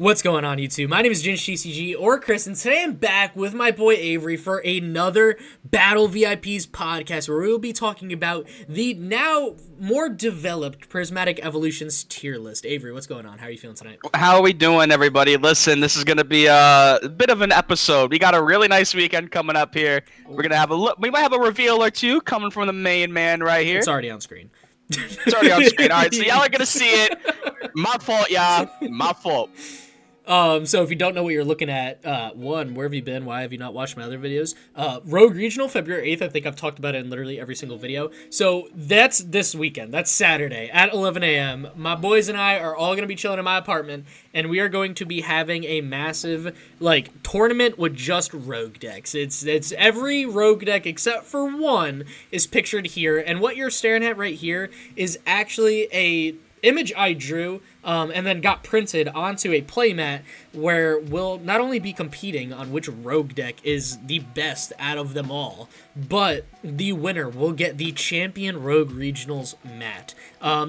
What's going on, YouTube? My name is GinJ-TCG, or Chris, and today I'm back with my boy Avery for another Battle VIPs podcast where we will be talking about the now more developed Prismatic Evolutions tier list. Avery, what's going on? How are you feeling tonight? How are we doing, everybody? Listen, this is going to be a bit of an episode. We got a really nice weekend coming up here. We're going to have a look. We might have a reveal or two coming from the main man right here. It's already on screen. It's already on screen. All right, so y'all are going to see it. My fault, y'all. My fault. So if you don't know what you're looking at, one, where have you been? Why have you not watched my other videos? Rogue Regional, February 8th. I think I've talked about it in literally every single video. So that's this weekend. That's Saturday at 11 a.m. My boys and I are all going to be chilling in my apartment, and we are going to be having a massive, tournament with just Rogue decks. It's every Rogue deck except for one is pictured here, and what you're staring at right here is actually a image I drew and then got printed onto a playmat where we'll not only be competing on which Rogue deck is the best out of them all, but the winner will get the Champion Rogue Regionals mat.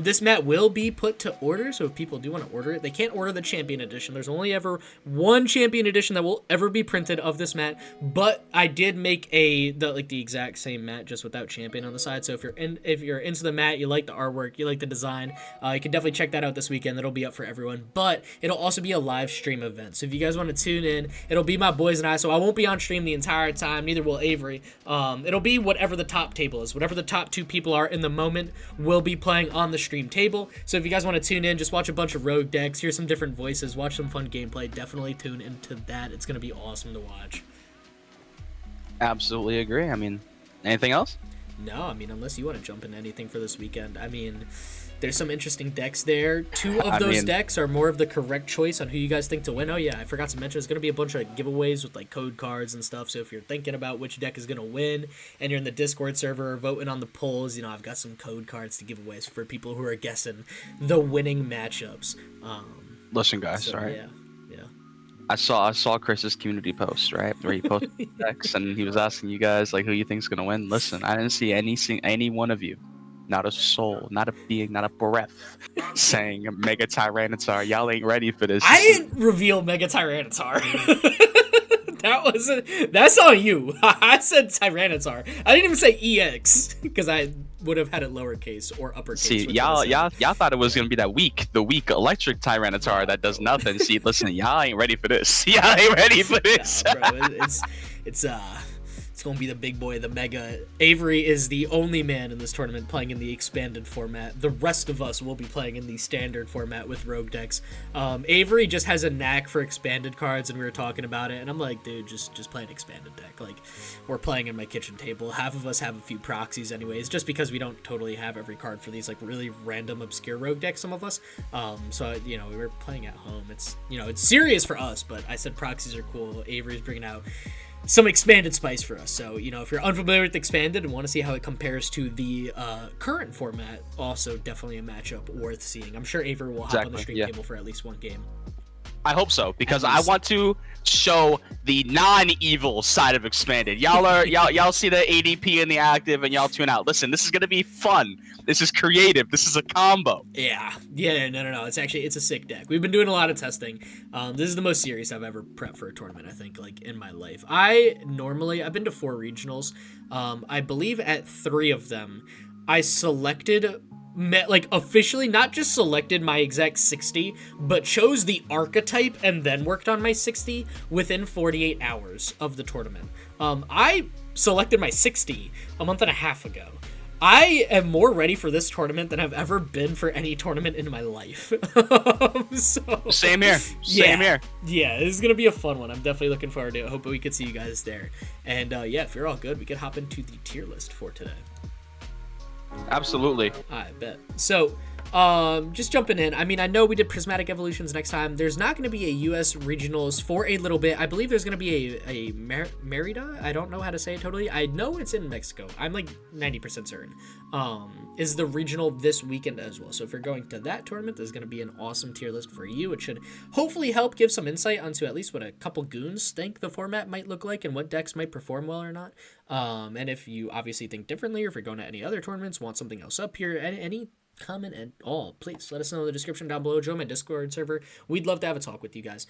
This mat will be put to order, so if people do want to order it, they can't order the Champion Edition. There's only ever one Champion Edition that will ever be printed of this mat, but I did make the exact same mat just without Champion on the side. So if you're into the mat, you like the artwork, you like the design, you can definitely check that out this weekend. It'll be up for everyone, but it'll also be a live stream event. So if you guys want to tune in, it'll be my boys and I, so I won't be on stream the entire time, neither will Avery. It'll be whatever the top table is. Whatever the top two people are in the moment will be playing on the stream table. So if you guys want to tune in, just watch a bunch of Rogue decks, hear some different voices, watch some fun gameplay, definitely tune into that. It's going to be awesome to watch. Absolutely agree. I mean, anything else? No, I mean, unless you want to jump into anything for this weekend. I mean, there's some interesting decks there. Two of those decks are more of the correct choice on who you guys think to win. Oh, yeah, I forgot to mention, there's going to be a bunch of giveaways with, code cards and stuff. So if you're thinking about which deck is going to win and you're in the Discord server voting on the polls, I've got some code cards to give away for people who are guessing the winning matchups. Listen, guys, all right? Yeah. I saw Chris's community post, right, where he posted decks and he was asking you guys who you think's gonna win. Listen, I didn't see any one of you, not a soul, not a being, not a breath, saying Mega Tyranitar. Y'all ain't ready for this. I didn't reveal Mega Tyranitar. That's on you. I said Tyranitar. I didn't even say EX because I would have had it lowercase or uppercase. See, y'all thought it was gonna be the weak electric Tyranitar that does nothing. See, listen, y'all ain't ready for this. Y'all ain't ready for this. Nah, bro, it's gonna be the big boy, the Mega. Avery is the only man in this tournament playing in the expanded format. The rest of us will be playing in the standard format with Rogue decks. Avery just has a knack for expanded cards, and we were talking about it, and I'm like, dude, just play an expanded deck. We're playing in my kitchen table. Half of us have a few proxies anyways, just because we don't totally have every card for these really random obscure Rogue decks, some of us. So we were playing at home. It's it's serious for us, but I said proxies are cool. Avery's bringing out some expanded spice for us. So, if you're unfamiliar with expanded and want to see how it compares to the current format, also definitely a matchup worth seeing. I'm sure Avery will hop on the stream table for at least one game. I hope so, because I want to show the non-evil side of expanded. Y'all see the ADP and the active, and y'all tune out. Listen, this is gonna be fun. This is creative. This is a combo. Yeah. No. It's a sick deck. We've been doing a lot of testing. This is the most serious I've ever prepped for a tournament, I think, in my life. I've been to 4 regionals. I believe at 3 of them, I selected, officially not just selected my exact 60, but chose the archetype and then worked on my 60 within 48 hours of the tournament. I selected my 60 a month and a half ago. I am more ready for this tournament than I've ever been for any tournament in my life. Same here. Same here. Yeah, this is going to be a fun one. I'm definitely looking forward to it. I hope we could see you guys there. And if you're all good, we could hop into the tier list for today. Absolutely. I bet. So, just jumping in. I mean, I know we did Prismatic Evolutions next time. There's not going to be a U.S. regionals for a little bit. I believe there's going to be a Merida. I don't know how to say it totally. I know it's in Mexico. I'm 90% certain. Is the regional this weekend as well. So if you're going to that tournament, there's going to be an awesome tier list for you. It should hopefully help give some insight onto at least what a couple goons think the format might look like and what decks might perform well or not. And if you obviously think differently, or if you're going to any other tournaments, want something else up here, any comment at all, please let us know in the description down below. Join my Discord server. We'd love to have a talk with you guys.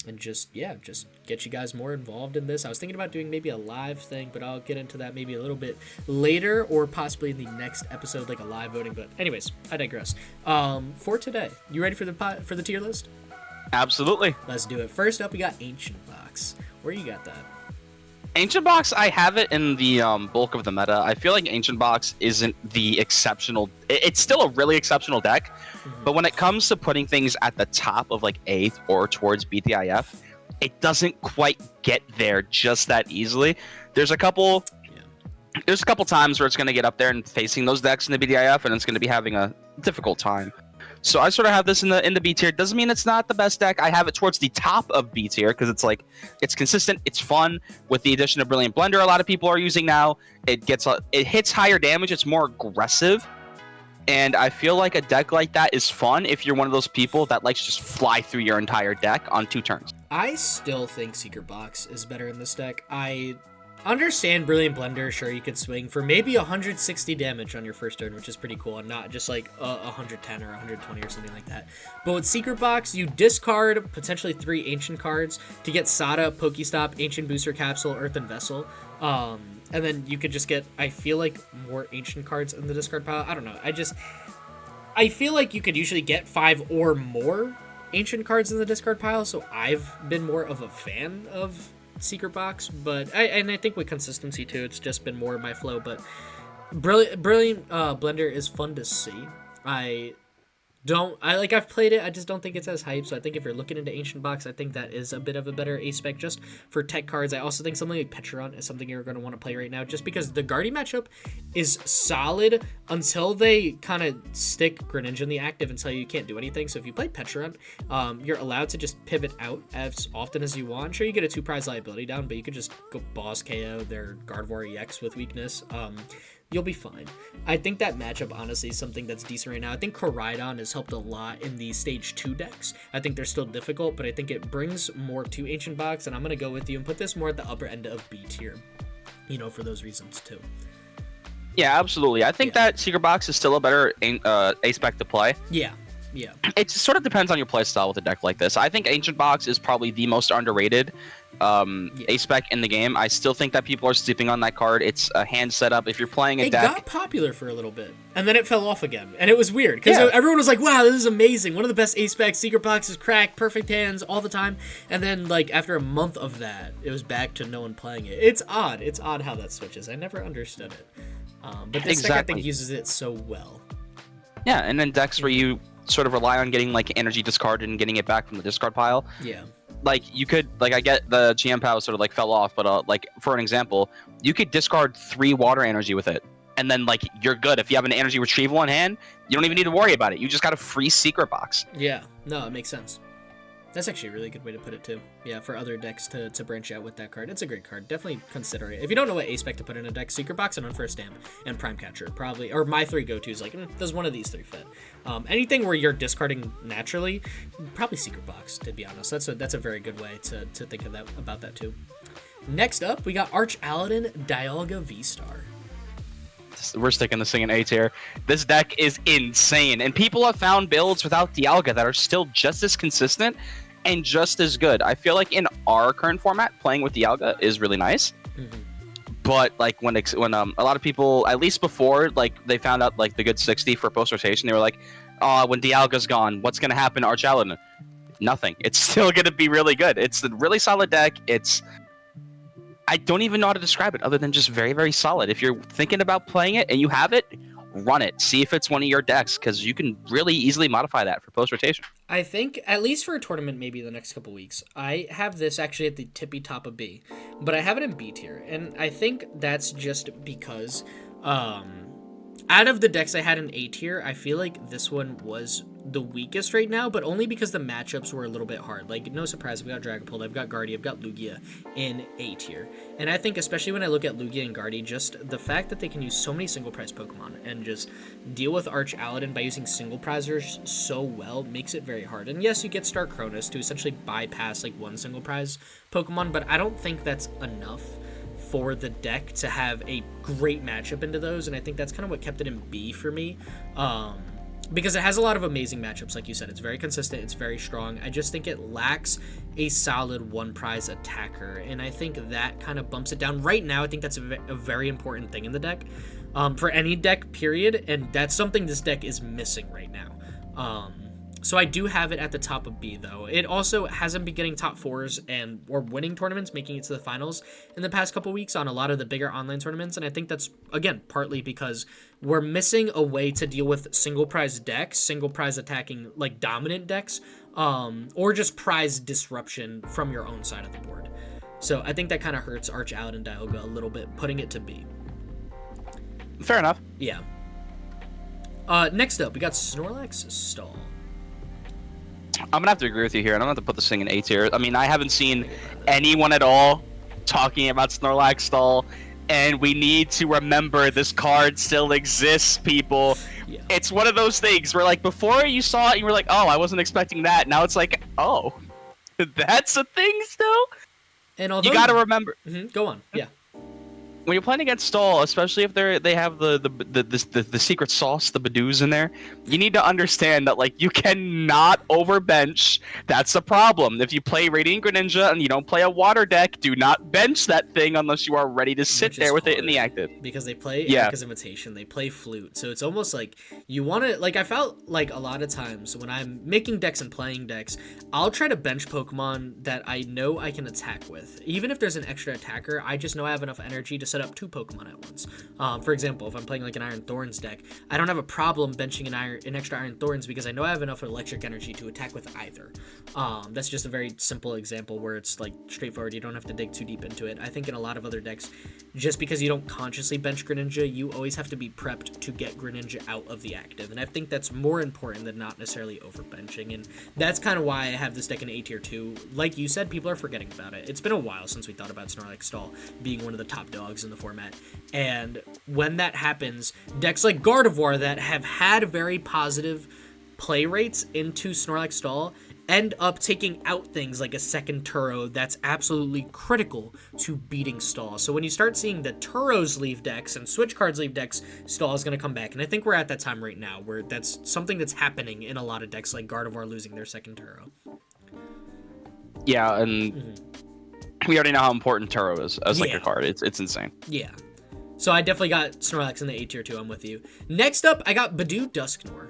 And just get you guys more involved in this. I was thinking about doing maybe a live thing, but I'll get into that maybe a little bit later, or possibly in the next episode, like a live voting. But anyways, I digress. For today, you ready for the tier list? Absolutely. Let's do it. First up, we got Ancient Box. Where you got that? Ancient Box, I have it in the bulk of the meta. I feel like Ancient Box isn't the exceptional. It's still a really exceptional deck, but when it comes to putting things at the top of like 8th or towards BTIF, it doesn't quite get there just that easily. There's a couple times where it's going to get up there and facing those decks in the BTIF, and it's going to be having a difficult time. So I sort of have this in the B tier. Doesn't mean it's not the best deck. I have it towards the top of B tier because it's consistent, it's fun. With the addition of Brilliant Blender, a lot of people are using now. It hits higher damage. It's more aggressive, and I feel like a deck like that is fun if you're one of those people that likes to just fly through your entire deck on 2 turns. I still think Secret Box is better in this deck. I understand Brilliant Blender, sure, you could swing for maybe 160 damage on your first turn, which is pretty cool, and not just like 110 or 120 or something like that. But with Secret Box, you discard potentially 3 ancient cards to get Sada, Pokestop, Ancient Booster Capsule, Earthen Vessel, and then you could just get, I feel like, more ancient cards in the discard pile. I don't know. I feel like you could usually get 5 or more ancient cards in the discard pile, so I've been more of a fan of Secret Box, but I think with consistency too, it's just been more my flow. But Brilliant Blender is fun to see. I've played it, I just don't think it's as hype. So I think if you're looking into Ancient Box, I think that is a bit of a better A-spec just for tech cards. I also think something like Petron is something you're going to want to play right now, just because the Guardy matchup is solid until they kind of stick Greninja in the active and tell you can't do anything. So if you play Petron, you're allowed to just pivot out as often as you want. Sure, you get a 2-prize liability down, but you could just go boss KO their Gardevoir EX with weakness. You'll be fine. I think that matchup, honestly, is something that's decent right now. I think Koraidon has helped a lot in the Stage 2 decks. I think they're still difficult, but I think it brings more to Ancient Box, and I'm going to go with you and put this more at the upper end of B tier, for those reasons, too. Yeah, absolutely. I think that Secret Box is still a better A-spec to play. Yeah. It sort of depends on your playstyle with a deck like this. I think Ancient Box is probably the most underrated A-spec in the game. I still think that people are sleeping on that card. It's a hand setup. If you're playing a deck... It got popular for a little bit, and then it fell off again. And it was weird, because everyone was like, wow, this is amazing. One of the best A-specs. Secret Box is cracked, perfect hands all the time. And then, after a month of that, it was back to no one playing it. It's odd. It's odd how that switches. I never understood it. But this deck, I think, uses it so well. Yeah, and then decks where you sort of rely on getting energy discarded and getting it back from the discard pile. Yeah. You could I get the GM power sort of fell off, but for an example, you could discard 3 water energy with it, and then you're good. If you have an energy retrieval in hand, you don't even need to worry about it. You just got a free Secret Box. Yeah, no, it makes sense. That's actually a really good way to put it too. Yeah, for other decks to branch out with that card. It's a great card. Definitely consider it. If you don't know what A-spec to put in a deck, Secret Box and Unfair Stamp and Prime Catcher probably, or my 3 go-tos, does one of these 3 fit? Anything where you're discarding naturally, probably Secret Box, to be honest. That's a very good way to think of that about that too. Next up, we got Arch Aladdin Dialga V-Star. We're sticking this thing in A tier. This deck is insane, and people have found builds without Dialga that are still just as consistent and just as good. I feel like in our current format, playing with Dialga is really nice. Mm-hmm. But when a lot of people, at least before they found out the good 60 for post rotation, they were like, when Dialga's gone, what's gonna happen to Arch Aladdin? Nothing. It's still gonna be really good. It's a really solid deck. I don't even know how to describe it other than just very, very solid. If you're thinking about playing it and you have it, run it. See if it's one of your decks, because you can really easily modify that for post rotation. I think, at least for a tournament maybe the next couple weeks, I have this actually at the tippy top of B, but I have it in B tier, and I think that's just because out of the decks I had in A tier, I feel like this one was the weakest right now, but only because the matchups were a little bit hard. No surprise, I've got Dragapult, I've got Guardy, I've got Lugia in A tier. And I think, especially when I look at Lugia and Guardy, just the fact that they can use so many single prize Pokemon and just deal with Arch Aladdin by using single prizers so well makes it very hard. And yes, you get Star Cronus to essentially bypass one single prize Pokemon, but I don't think that's enough for the deck to have a great matchup into those, and I think that's kind of what kept it in B for me. Because it has a lot of amazing matchups, like you said. It's very consistent, it's very strong. I just think it lacks a solid one prize attacker, and I think that kind of bumps it down. Right now, I think that's a very important thing in the deck, for any deck, period, and that's something this deck is missing right now. So I do have it at the top of B, though. It also hasn't been getting top 4s or winning tournaments, making it to the finals in the past couple weeks on a lot of the bigger online tournaments, and I think that's, again, partly because we're missing a way to deal with single prize decks, single prize attacking, like, dominant decks, or just prize disruption from your own side of the board. So I think that kind of hurts Arch Out and Dialga a little bit, putting it to B. Fair enough. Yeah. Next up, we got Snorlax Stall. I'm gonna have to agree with you here, and I'm gonna have to put this thing in A tier. I mean, I haven't seen anyone at all talking about Snorlax Stall, and we need to remember this card still exists, people. Yeah. It's one of those things where, like, before you saw it, you were like, oh, I wasn't expecting that. Now it's like, oh, that's a thing still? And although you gotta remember. Go on, yeah. When you're playing against Stall, especially if they have the secret sauce, the Badoos in there, you need to understand that, like, you cannot overbench. That's a problem. If you play Radiant Greninja and you don't play a water deck, do not bench that thing unless you are ready to sit there with it in the active. Because they play Erica's Invitation, they play Flute, so it's almost like you want to, like, I felt like a lot of times when I'm making decks and playing decks, I'll try to bench Pokemon that I know I can attack with. Even if there's an extra attacker, I just know I have enough energy to set up 2 Pokemon at once. For example, if I'm playing like an Iron Thorns deck, I don't have a problem benching an extra Iron Thorns because I know I have enough electric energy to attack with either. That's just a very simple example where it's like straightforward. You don't have to dig too deep into it. I think in a lot of other decks, just because you don't consciously bench Greninja, you always have to be prepped to get Greninja out of the active, and I think that's more important than not necessarily overbenching, and that's kind of why I have this deck in A tier 2. Like you said, people are forgetting about it. It's been a while since we thought about Snorlax Stall being one of the top dogs in the format, and when that happens, decks like Gardevoir that have had very positive play rates into Snorlax Stall end up taking out things like a second Turo that's absolutely critical to beating Stall. So when you start seeing the Turos leave decks and Switch cards leave decks, Stall is going to come back, and I think we're at that time right now where that's something that's happening in a lot of decks like Gardevoir losing their second Turo. Yeah, and we already know how important Turo is as like a card. It's insane. Yeah. So I definitely got Snorlax in the A tier 2. I'm with you. Next up, I got Badoo Dusknoir.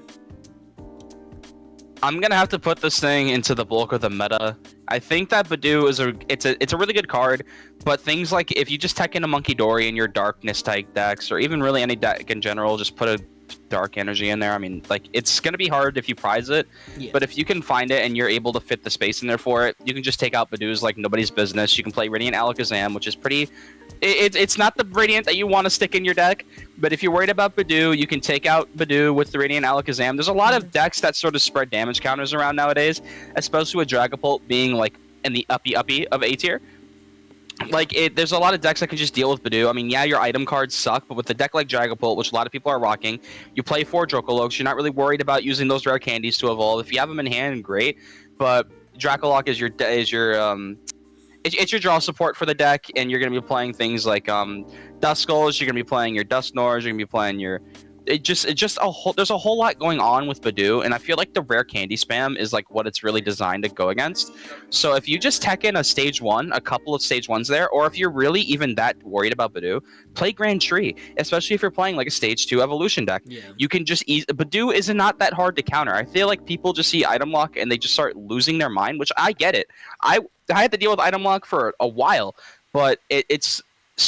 I'm gonna have to put this thing into the bulk of the meta. I think that Badoo is it's a really good card, but things like if you just tech in a Monkey Dory in your Darkness type decks, or even really any deck in general, just put a Dark Energy in there. I mean, like, it's gonna be hard if you prize it, but if you can find it and you're able to fit the space in there for it, you can just take out Badoo's like nobody's business. You can play Radiant Alakazam, which is pretty. It's not the Radiant that you want to stick in your deck, but if you're worried about Badoo, you can take out Badoo with the Radiant Alakazam. There's a lot of decks that sort of spread damage counters around nowadays, especially with Dragapult being like in the uppy of A tier. Like, there's a lot of decks that can just deal with Badoo. I mean, yeah, your item cards suck, but with a deck like Dragapult, which a lot of people are rocking, you play 4 Dracoloaks, you're not really worried about using those rare candies to evolve. If you have them in hand, great, but Dracoloak is your it's your draw support for the deck, and you're going to be playing things like Duskulls, you're going to be playing your Dusknoirs, you're going to be playing your... there's a whole lot going on with Badoo, and I feel like the rare candy spam is like what it's really designed to go against. So if you just tech in a stage 1, a couple of stage 1s there, or if you're really even that worried about Badoo, play Grand Tree, especially if you're playing like a stage 2 evolution deck. You can just Badoo is not that hard to counter. I feel like people just see item lock and they just start losing their mind, which I get it. I had to deal with item lock for a while, but it's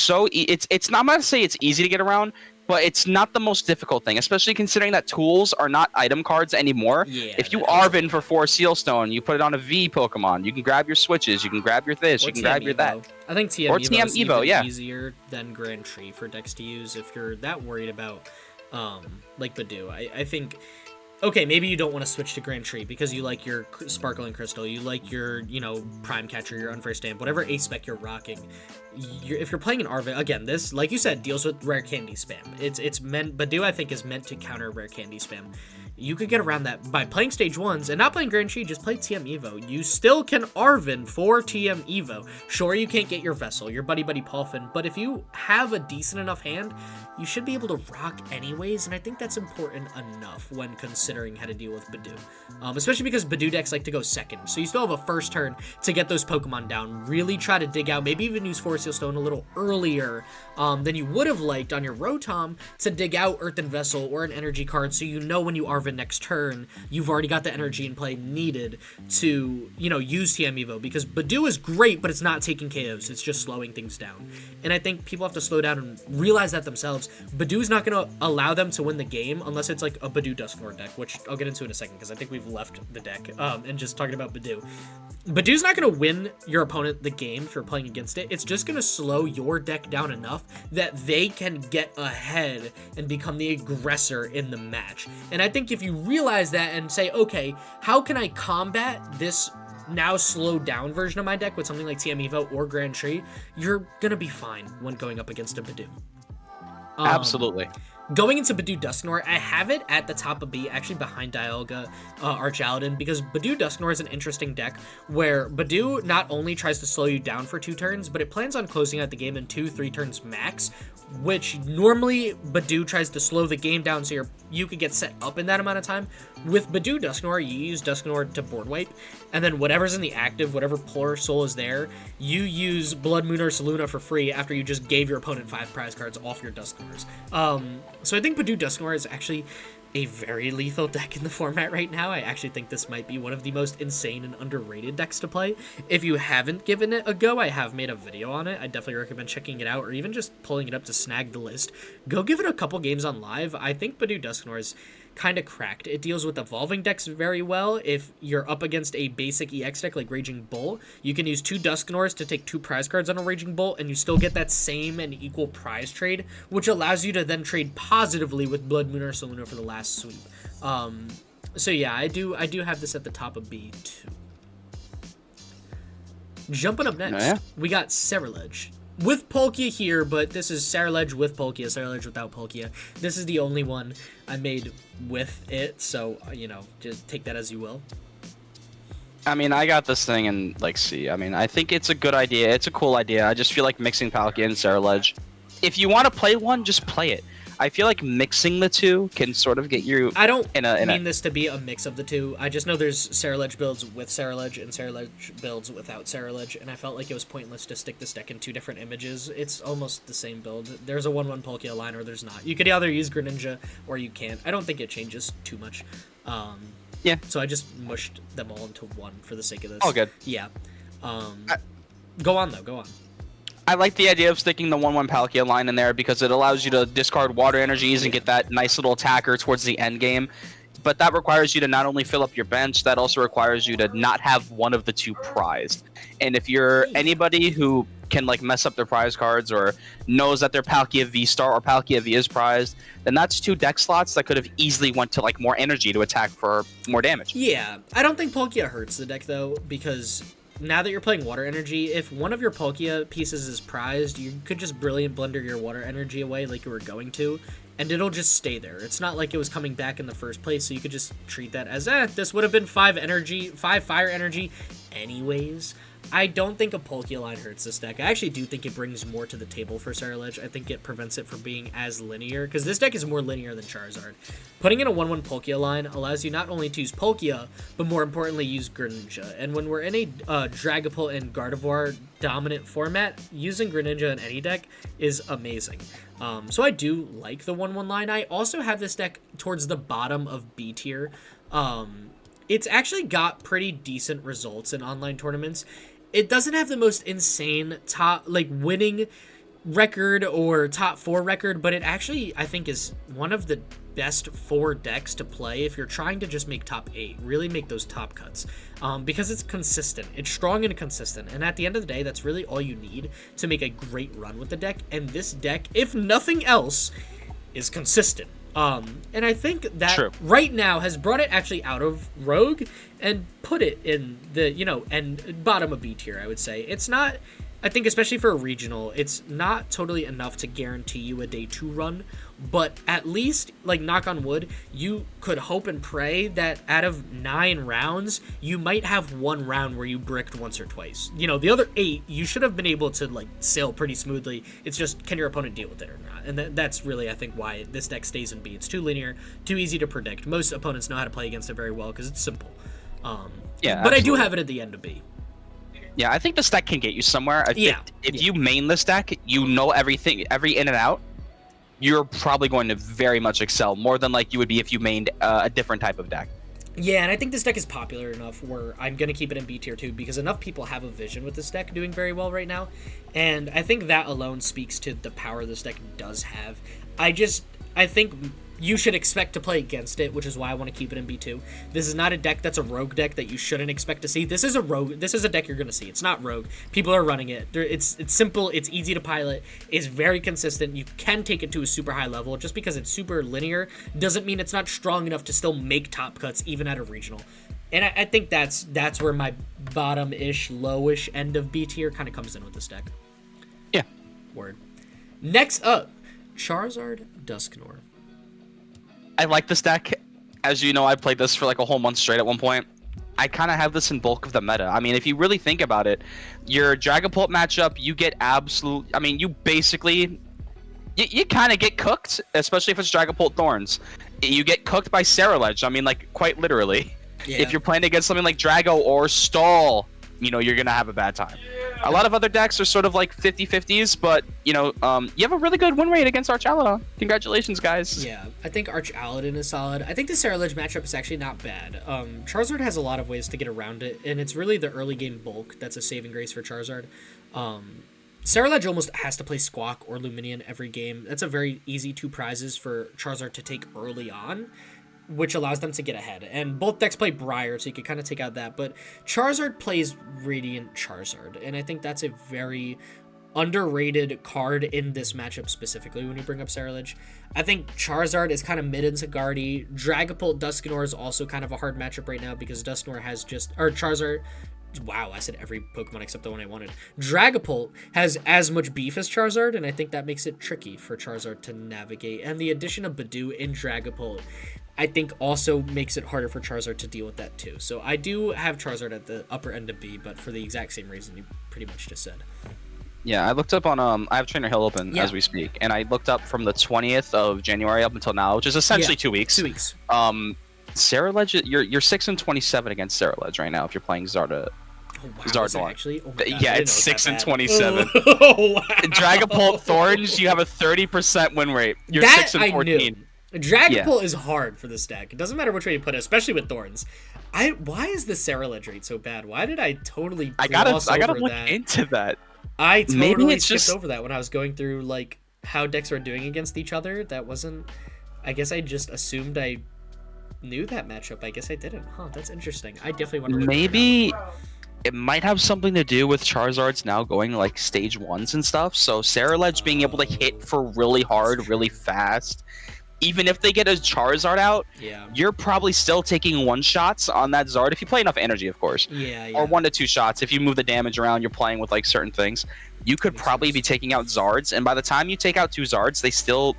not, I'm not to say it's easy to get around, but it's not the most difficult thing, especially considering that tools are not item cards anymore. If you Arvin for 4 Sealstone, you put it on a V Pokemon, you can grab your switches, you can grab your this, you can grab your that. I think TM Evo is even easier than Grand Tree for decks to use if you're that worried about like Badoo. I think... Okay, maybe you don't want to switch to Grand Tree because you like your Sparkling Crystal, you like your, Prime Catcher, your Unfair Stamp, whatever A-Spec you're rocking. If you're playing an Arvin, again, this, like you said, deals with rare candy spam. It's meant, Badoo, I think, is meant to counter rare candy spam. you could get around that by playing stage 1s and not playing Grand Chi, just play TM Evo. You still can Arvin for TM Evo. Sure, you can't get your Vessel, your buddy Paulfin, but if you have a decent enough hand, you should be able to rock anyways, and I think that's important enough when considering how to deal with Badoo. Especially because Badoo decks like to go second, so you still have a first turn to get those Pokemon down. Really try to dig out, maybe even use Forest Seal Stone a little earlier than you would have liked on your Rotom to dig out Earthen Vessel or an energy card, so you know when you Arvin next turn, you've already got the energy in play needed to, use TM Evo, because Badoo is great, but it's not taking KOs, it's just slowing things down. And I think people have to slow down and realize that themselves. Badoo's not going to allow them to win the game unless it's like a Badoo Dusknoir deck, which I'll get into in a second, because I think we've left the deck and just talking about Badoo. Badoo's not going to win your opponent the game if you're playing against it. It's just going to slow your deck down enough that they can get ahead and become the aggressor in the match. And I think if you realize that and say, okay, how can I combat this now slowed down version of my deck with something like TM Evo or Grand Tree, you're going to be fine when going up against a Badoo. Absolutely. Going into Badoo Dusknoir, I have it at the top of B, actually behind Dialga Archaladin, because Badoo Dusknoir is an interesting deck where Badoo not only tries to slow you down for 2 turns, but it plans on closing out the game in 2-3 turns max, which normally Badoo tries to slow the game down so you could get set up in that amount of time. With Badoo Dusknoir, you use Dusknoir to board wipe, and then whatever's in the active, whatever Polar Soul is there, you use Blood Moon or Saluna for free after you just gave your opponent 5 prize cards off your Dusknoirs. So I think Badoo Dusknoir is actually a very lethal deck in the format right now. I actually think this might be one of the most insane and underrated decks to play. If you haven't given it a go, I have made a video on it. I definitely recommend checking it out, or even just pulling it up to snag the list. Go give it a couple games on live. I think Badoo Dusknoir is kind of cracked. It deals with evolving decks very well. If you're up against a basic EX deck like Raging Bull, you can use 2 Dusknoirs to take 2 prize cards on a Raging Bull, and you still get that same and equal prize trade, which allows you to then trade positively with Blood Moon or Saluna for the last sweep. So yeah, I do have this at the top of B too. Jumping up next, we got Ceruledge. With Palkia here, but this is Ceruledge with Palkia, Ceruledge without Palkia. This is the only one I made with it, so, just take that as you will. I mean, I got this thing in, C. I mean, I think it's a good idea. It's a cool idea. I just feel like mixing Palkia and Ceruledge. If you want to play one, just play it. I feel like mixing the two can sort of get you. I don't mean this to be a mix of the two. I just know there's Ceruledge builds with Ceruledge and Ceruledge builds without Ceruledge, and I felt like it was pointless to stick this deck in 2 different images. It's almost the same build. There's a 1/1 Palkia line, or there's not. You could either use Greninja or you can't. I don't think it changes too much. Yeah. So I just mushed them all into one for the sake of this. All good. Yeah. Go on though. Go on. I like the idea of sticking the 1/1 Palkia line in there because it allows you to discard water energies and get that nice little attacker towards the end game. But that requires you to not only fill up your bench, that also requires you to not have one of the 2 prized. And if you're anybody who can mess up their prize cards or knows that their Palkia V-Star or Palkia V is prized, then that's 2 deck slots that could have easily went to more energy to attack for more damage. Yeah, I don't think Palkia hurts the deck though, because now that you're playing water energy, if one of your Palkia pieces is prized, you could just Brilliant Blender your water energy away like you were going to, and it'll just stay there. It's not like it was coming back in the first place, so you could just treat that as, this would have been 5 fire energy anyways. I don't think a Palkia line hurts this deck. I actually do think it brings more to the table for Ceruledge. I think it prevents it from being as linear, because this deck is more linear than Charizard. Putting in a 1/1 Palkia line allows you not only to use Palkia, but more importantly use Greninja. And when we're in a Dragapult and Gardevoir dominant format, using Greninja in any deck is amazing. So I do like the 1/1 line. I also have this deck towards the bottom of B tier. It's actually got pretty decent results in online tournaments. It doesn't have the most insane winning record or top 4 record, but it actually, I think, is one of the best 4 decks to play if you're trying to just make top 8, really make those top cuts, because it's consistent. It's strong and consistent, and at the end of the day, that's really all you need to make a great run with the deck, and this deck, if nothing else, is consistent. And I think that right now has brought it actually out of Rogue and put it in the, and bottom of B tier, I would say. It's not I think especially for a regional, it's not totally enough to guarantee you a day 2 run, but at least, like, knock on wood, you could hope and pray that out of 9 rounds, you might have 1 round where you bricked once or twice. You know, the other 8, you should have been able to, like, sail pretty smoothly. It's just, can your opponent deal with it or not? And that's really, I think, why this deck stays in B. It's too linear, too easy to predict. Most opponents know how to play against it very well because it's simple. Yeah, but absolutely. I do have it at the end of B. Yeah, I think this deck can get you somewhere. If you main this deck, you know everything, every in and out, you're probably going to very much excel, more than like you would be if you mained a different type of deck. Yeah, and I think this deck is popular enough where I'm going to keep it in B tier too, because enough people have a vision with this deck doing very well right now, and I think that alone speaks to the power this deck does have. I think you should expect to play against it, which is why I want to keep it in B2. This is not a deck that's a rogue deck that you shouldn't expect to see. This is a deck you're going to see. It's not rogue. People are running it. It's simple. It's easy to pilot. It's very consistent. You can take it to a super high level. Just because it's super linear doesn't mean it's not strong enough to still make top cuts, even at a regional. And I think that's where my bottom-ish, lowish end of B tier kind of comes in with this deck. Yeah. Word. Next up, Charizard Dusknoir. I like this deck. As you know, I played this for like a whole month straight at one point. I kind of have this in bulk of the meta. I mean, if you really think about it, your Dragapult matchup, you get absolute... I mean, you basically... You kind of get cooked, especially if it's Dragapult Thorns. You get cooked by Ceruledge. I mean, like, quite literally. Yeah. If you're playing against something like Drago or Stall, you know, you're going to have a bad time. A lot of other decks are sort of like 50-50s, but, you know, you have a really good win rate against Arch Aladon. Congratulations, guys. Yeah, I think Arch Aladon is solid. I think the Ceruledge matchup is actually not bad. Charizard has a lot of ways to get around it, and it's really the early game bulk that's a saving grace for Charizard. Ceruledge almost has to play Squawk or Luminion every game. That's a very easy 2 prizes for Charizard to take early on, which allows them to get ahead. And both decks play Briar, so you can kind of take out that. But Charizard plays Radiant Charizard, and I think that's a very underrated card in this matchup specifically when you bring up Ceruledge. I think Charizard is kind of mid into Guardy. Dragapult Dusknoir is also kind of a hard matchup right now because Dusknoir has just... Or Charizard... Wow, I said every Pokemon except the one I wanted. Dragapult has as much beef as Charizard, and I think that makes it tricky for Charizard to navigate. And the addition of Badoo in Dragapult, I think, also makes it harder for Charizard to deal with that too. So I do have Charizard at the upper end of B, but for the exact same reason you pretty much just said. Yeah, I looked up on I have Trainer Hill open as we speak, and I looked up from the 20th of January up until now, which is essentially 2 weeks. 2 weeks. Ceruledge, you're 6-27 against Ceruledge right now if you're playing Zarda. Oh, wow, Zardor. Actually? Oh my God, yeah, it's 6-27. Oh, wow. Dragapult Thorns, you have a 30% win rate. You're 6-14. Dragapult is hard for this deck. It doesn't matter which way you put it, especially with Thorns. Why is the Ceruledge rate so bad? Why did I totally gloss I gotta over look that? into that. I totally Maybe it's skipped just over that when I was going through like how decks are doing against each other. That wasn't. I guess I just assumed I knew that matchup. I guess I didn't. Huh? That's interesting. I definitely want to. Maybe it might have something to do with Charizard's now going like stage 1s and stuff. So Ceruledge being able to hit for really hard, really fast. Even if they get a Charizard out, you're probably still taking 1-shots on that Zard if you play enough energy, of course. Or 1 to 2 shots. If you move the damage around, you're playing with like certain things. You could probably be taking out Zards, and by the time you take out 2 Zards,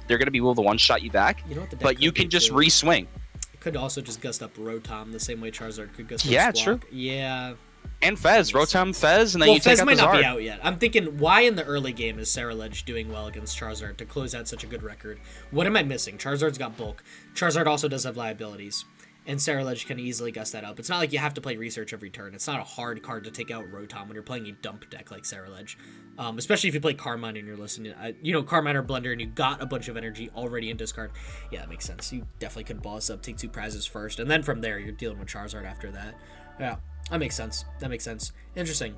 they're going to be able to 1-shot you back. You know what but you can just re-swing. It could also just gust up Rotom the same way Charizard could gust up Squawk. True. Yeah. And Fez, Rotom, Fez, and then you take Fez out might the Zard. not be out yet. I'm thinking, why in the early game is Ceruledge doing well against Charizard to close out such a good record? What am I missing? Charizard's got bulk. Charizard also does have liabilities, and Ceruledge can easily gust that up. It's not like you have to play Research every turn. It's not a hard card to take out Rotom when you're playing a dump deck like Ceruledge. Especially if you play Carmine and you're listening, Carmine or Blender, and you got a bunch of energy already in discard. Yeah, that makes sense. You definitely could boss up, take 2 prizes first, and then from there you're dealing with Charizard after that. Yeah. That makes sense. Interesting.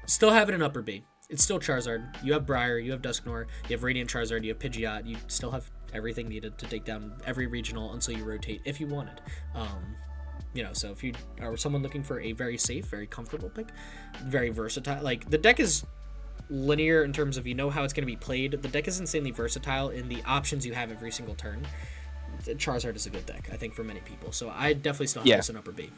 Still have it in upper B. It's still Charizard. You have Briar, you have Dusknoir, you have Radiant Charizard, you have Pidgeot. You still have everything needed to take down every regional until you rotate if you wanted. So if you are someone looking for a very safe, very comfortable pick, very versatile, like the deck is linear in terms of you know how it's going to be played. The deck is insanely versatile in the options you have every single turn. Charizard is a good deck, I think, for many people. So I definitely still have this in upper B.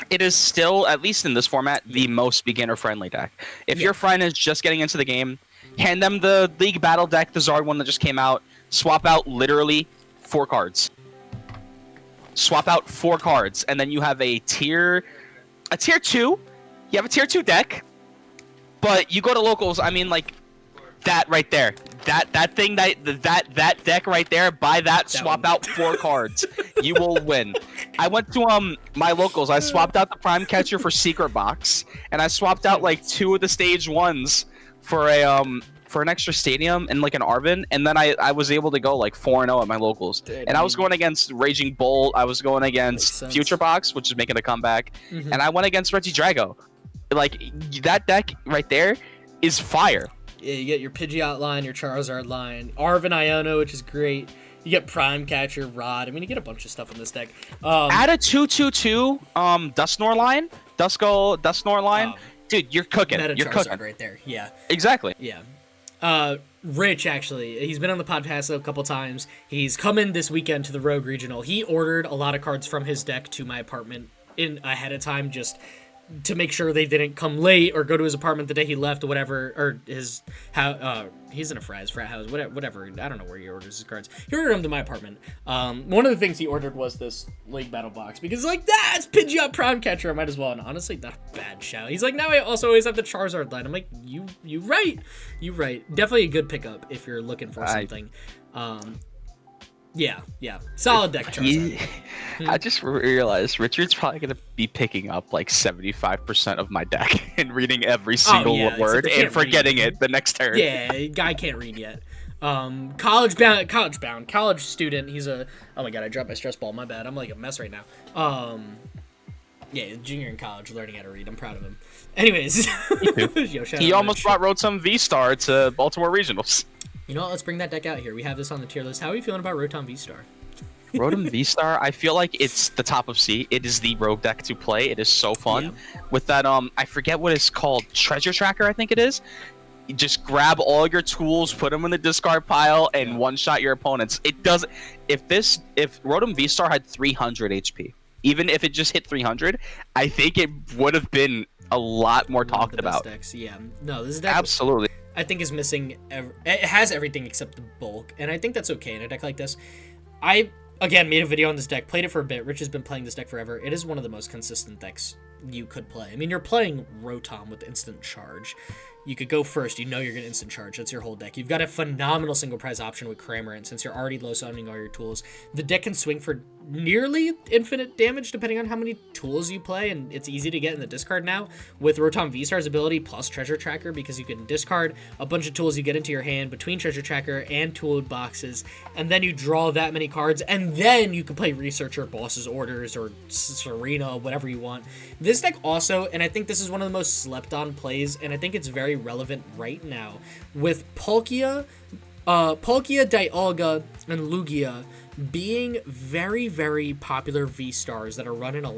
it is still, at least in this format, the most beginner-friendly deck. If your friend is just getting into the game, hand them the League Battle deck, the Zard one that just came out. Swap out literally 4 cards. Swap out 4 cards, and then you have a tier 2. You have a tier 2 deck, but you go to locals. I mean, like that right there. That thing that deck right there. Buy that. Swap out 4 cards. You will win. I went to my locals. I swapped out the Prime Catcher for Secret Box, and I swapped out like 2 of the stage 1s for an extra stadium and like an Arvin, and then I was able to go like 4-0 at my locals. Dude, and I was going against Raging Bolt. I was going against Future Box, which is making a comeback, and I went against Reggie Drago. Like that deck right there is fire. Yeah, you get your Pidgeot line, your Charizard line, Arvin Iono, which is great. You get Prime Catcher, Rod. I mean, you get a bunch of stuff in this deck. Add a 2/2/2 Dusknoir line, Dusknoir line. Dude, you're cooking. Meta You're Charizard cooking right there. Yeah. Exactly. Yeah. Rich, actually, he's been on the podcast a couple times. He's come in this weekend to the Rogue Regional. He ordered a lot of cards from his deck to my apartment ahead of time, just to make sure they didn't come late or go to his apartment the day he left or whatever, or his he's in a frat house, whatever. I don't know where he orders his cards. He ordered them to my apartment. One of the things he ordered was this League Battle box because like that's Pidgeot Prime Catcher. I might as well. And honestly, not a bad shout. He's like, now I also always have the Charizard line. I'm like, you right. Definitely a good pickup if you're looking for something. Yeah. Solid deck, Charizard. I just realized Richard's probably going to be picking up like 75% of my deck and reading every single word and forgetting it the next turn. Yeah, guy can't read yet. College student. He's a, oh my god, I dropped my stress ball, my bad. I'm like a mess right now. Yeah, junior in college, learning how to read. I'm proud of him. Anyways. He almost brought Rotom V-Star to Baltimore Regionals. You know what? Let's bring that deck out here. We have this on the tier list. How are you feeling about Rotom V-Star? Rotom V-Star, I feel like it's the top of C. It is the rogue deck to play. It is so fun. Yeah. With that, I forget what it's called. Treasure Tracker, I think it is. You just grab all your tools, put them in the discard pile, and one-shot your opponents. It does. If Rotom V-Star had 300 HP, even if it just hit 300, I think it would have been a lot more talked about. Decks. Yeah. No, this deck absolutely. I think is missing. It has everything except the bulk, and I think that's okay in a deck like this. I again made a video on this deck, played it for a bit. Rich has been playing this deck forever. It is one of the most consistent decks you could play. I mean, you're playing Rotom with instant charge. You could go first. You know you're going to instant charge. That's your whole deck. You've got a phenomenal single prize option with Cramorant, since you're already low summoning all your tools. The deck can swing for nearly infinite damage depending on how many tools you play, and it's easy to get in the discard now with Rotom V-Star's ability plus Treasure Tracker, because you can discard a bunch of tools you get into your hand between Treasure Tracker and tooled boxes, and then you draw that many cards, and then you can play Researcher, Boss's Orders, or Serena, whatever you want. This deck also, and I think this is one of the most slept on plays, and I think it's very relevant right now, with Palkia, Dialga, and Lugia being very, very popular V-Stars that are running a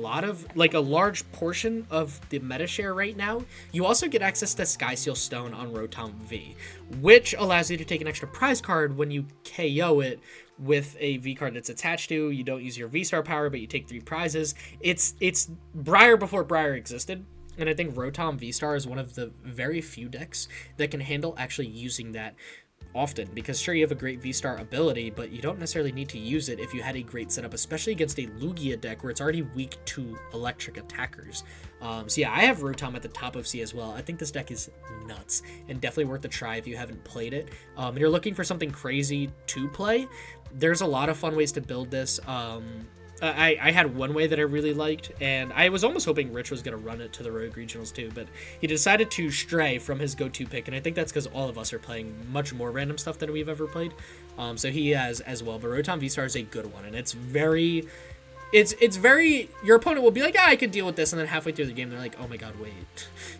large portion of the meta share right now. You also get access to Skyseal Stone on Rotom V, which allows you to take an extra prize card when you KO it with a V card that's attached to. You don't use your V-Star power, but you take 3 prizes. It's Briar before Briar existed. And I think Rotom V-Star is one of the very few decks that can handle actually using that often, because sure, you have a great V-Star ability, but you don't necessarily need to use it if you had a great setup, especially against a Lugia deck where it's already weak to electric attackers. So yeah, I have Rotom at the top of C as well. I think this deck is nuts and definitely worth a try if you haven't played it. And you're looking for something crazy to play, there's a lot of fun ways to build this. I had one way that I really liked, and I was almost hoping Rich was going to run it to the Rogue Regionals too, but he decided to stray from his go-to pick, and I think that's because all of us are playing much more random stuff than we've ever played. So he has as well, but Rotom V-Star is a good one, and it's very, your opponent will be like, I could deal with this, and then halfway through the game, they're like, oh my god, wait,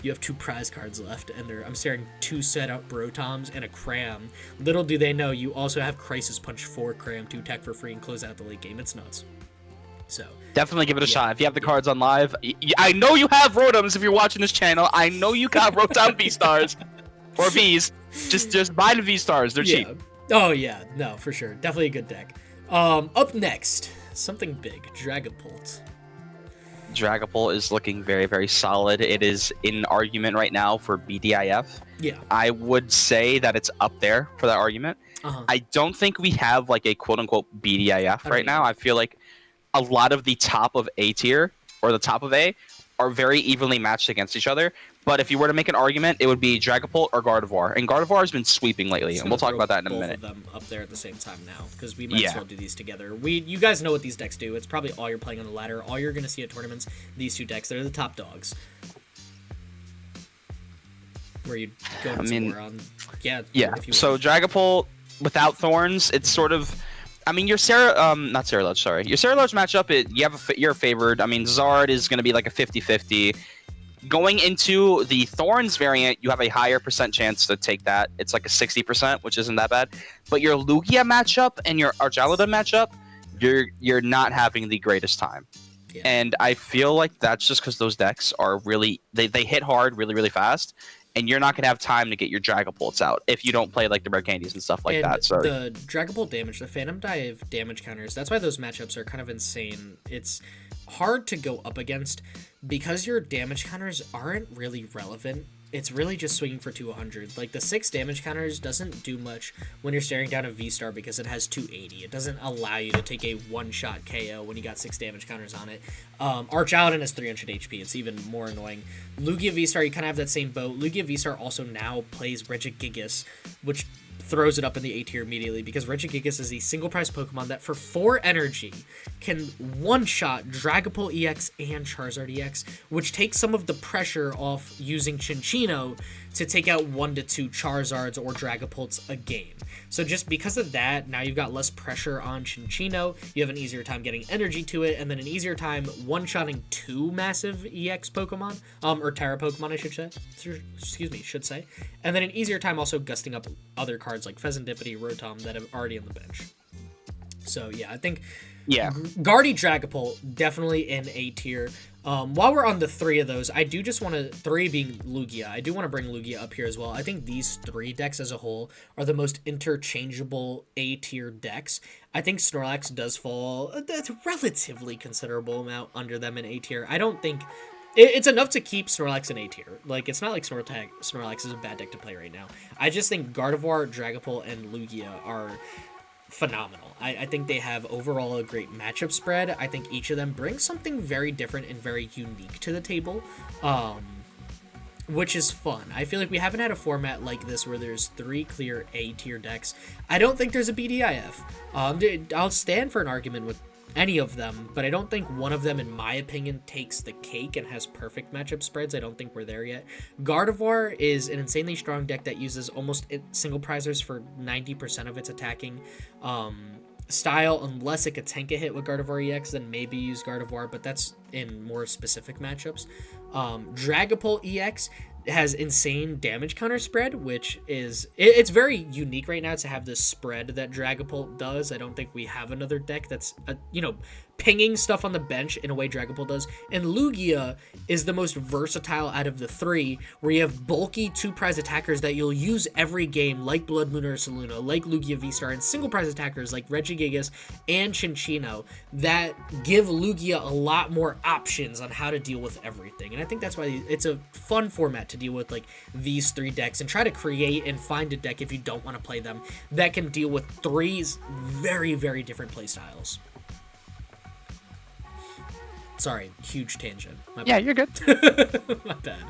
you have 2 prize cards left, and I'm staring 2 set-up Rotoms and a Cram. Little do they know, you also have Crisis Punch 4 Cram to attack for free and close out the late game. It's nuts. So definitely give it a shot if you have the cards on live. I know you have Rotoms if you're watching this channel. I know you got Rotom V-Stars or Vs. Just buy the V-Stars. They're cheap. Oh yeah, no, for sure. Definitely a good deck. Up next, something big, Dragapult. Dragapult is looking very, very solid. It is in argument right now for BDIF. Yeah. I would say that it's up there for that argument. I don't think we have like a quote-unquote BDIF right now. I feel like a lot of the top of A tier or the top of A are very evenly matched against each other. But if you were to make an argument, it would be Dragapult or Gardevoir. And Gardevoir has been sweeping lately, and we'll talk about that in a minute. Both of them up there at the same time now, because we might as well do these together. You guys know what these decks do. It's probably all you're playing on the ladder. All you're going to see at tournaments, these two decks, they're the top dogs. Where you go into war on... Yeah. So Dragapult, without Thorns, it's sort of... I mean, your not Cerulege, sorry. Your Cerulege matchup, you're favored. I mean, Zard is going to be like a 50-50. Going into the Thorns variant, you have a higher percent chance to take that. It's like a 60%, which isn't that bad. But your Lugia matchup and your Arjaludon matchup, you're not having the greatest time. Yeah. And I feel like that's just because those decks are really... They hit hard really, really fast. And you're not going to have time to get your Dragapults out if you don't play like the rare candies and stuff like that. So the Dragapult damage, the Phantom Dive damage counters, that's why those matchups are kind of insane. It's hard to go up against because your damage counters aren't really relevant. It's really just swinging for 200. Like the 6 damage counters doesn't do much when you're staring down a V-Star because it has 280. It doesn't allow you to take a one-shot KO when you got 6 damage counters on it. Arjaludon has 300 HP. It's even more annoying. Lugia V-Star, you kind of have that same boat. Lugia V-Star also now plays Regigigas, which throws it up in the A tier immediately because Regigigas is a single prize Pokemon that for 4 energy can one-shot Dragapult EX and Charizard EX, which takes some of the pressure off using Chinchino to take out 1 to 2 Charizards or Dragapults a game. So just because of that, now you've got less pressure on Chinchino, you have an easier time getting energy to it, and then an easier time one-shotting 2 massive EX Pokemon, or Terra Pokemon, I should say, and then an easier time also gusting up other cards like Pheasantipity, Rotom that are already on the bench. So yeah, I think Guardy Dragapult definitely in A tier. While we're on the 3 of those, I do just want to, 3 being Lugia, I do want to bring Lugia up here as well. I think these 3 decks as a whole are the most interchangeable A tier decks. I think Snorlax does fall a relatively considerable amount under them in A tier. I don't think it's enough to keep Snorlax in A tier. Like, it's not like Snorlax is a bad deck to play right now. I just think Gardevoir, Dragapult, and Lugia are phenomenal. I think they have overall a great matchup spread. I think each of them brings something very different and very unique to the table, which is fun. I feel like we haven't had a format like this where there's 3 clear A tier decks. I don't think there's a BDIF. I'll stand for an argument with any of them, but I don't think one of them, in my opinion, takes the cake and has perfect matchup spreads. I don't think we're there yet. Gardevoir is an insanely strong deck that uses almost single prizers for 90% of its attacking style, unless it could tank a hit with Gardevoir EX, then maybe use Gardevoir, but that's in more specific matchups. Dragapult EX has insane damage counter spread, which is it's very unique right now to have this spread that Dragapult does. I don't think we have another deck that's pinging stuff on the bench in a way Dragapult does. And Lugia is the most versatile out of the 3, where you have bulky 2 prize attackers that you'll use every game, like Blood Moon or Saluna, like Lugia V-Star, and single prize attackers like Regigigas and Chinchino that give Lugia a lot more options on how to deal with everything. And I think that's why it's a fun format to deal with like these 3 decks and try to create and find a deck, if you don't want to play them, that can deal with 3 very, very different playstyles. Sorry, huge tangent. Yeah, you're good. My bad.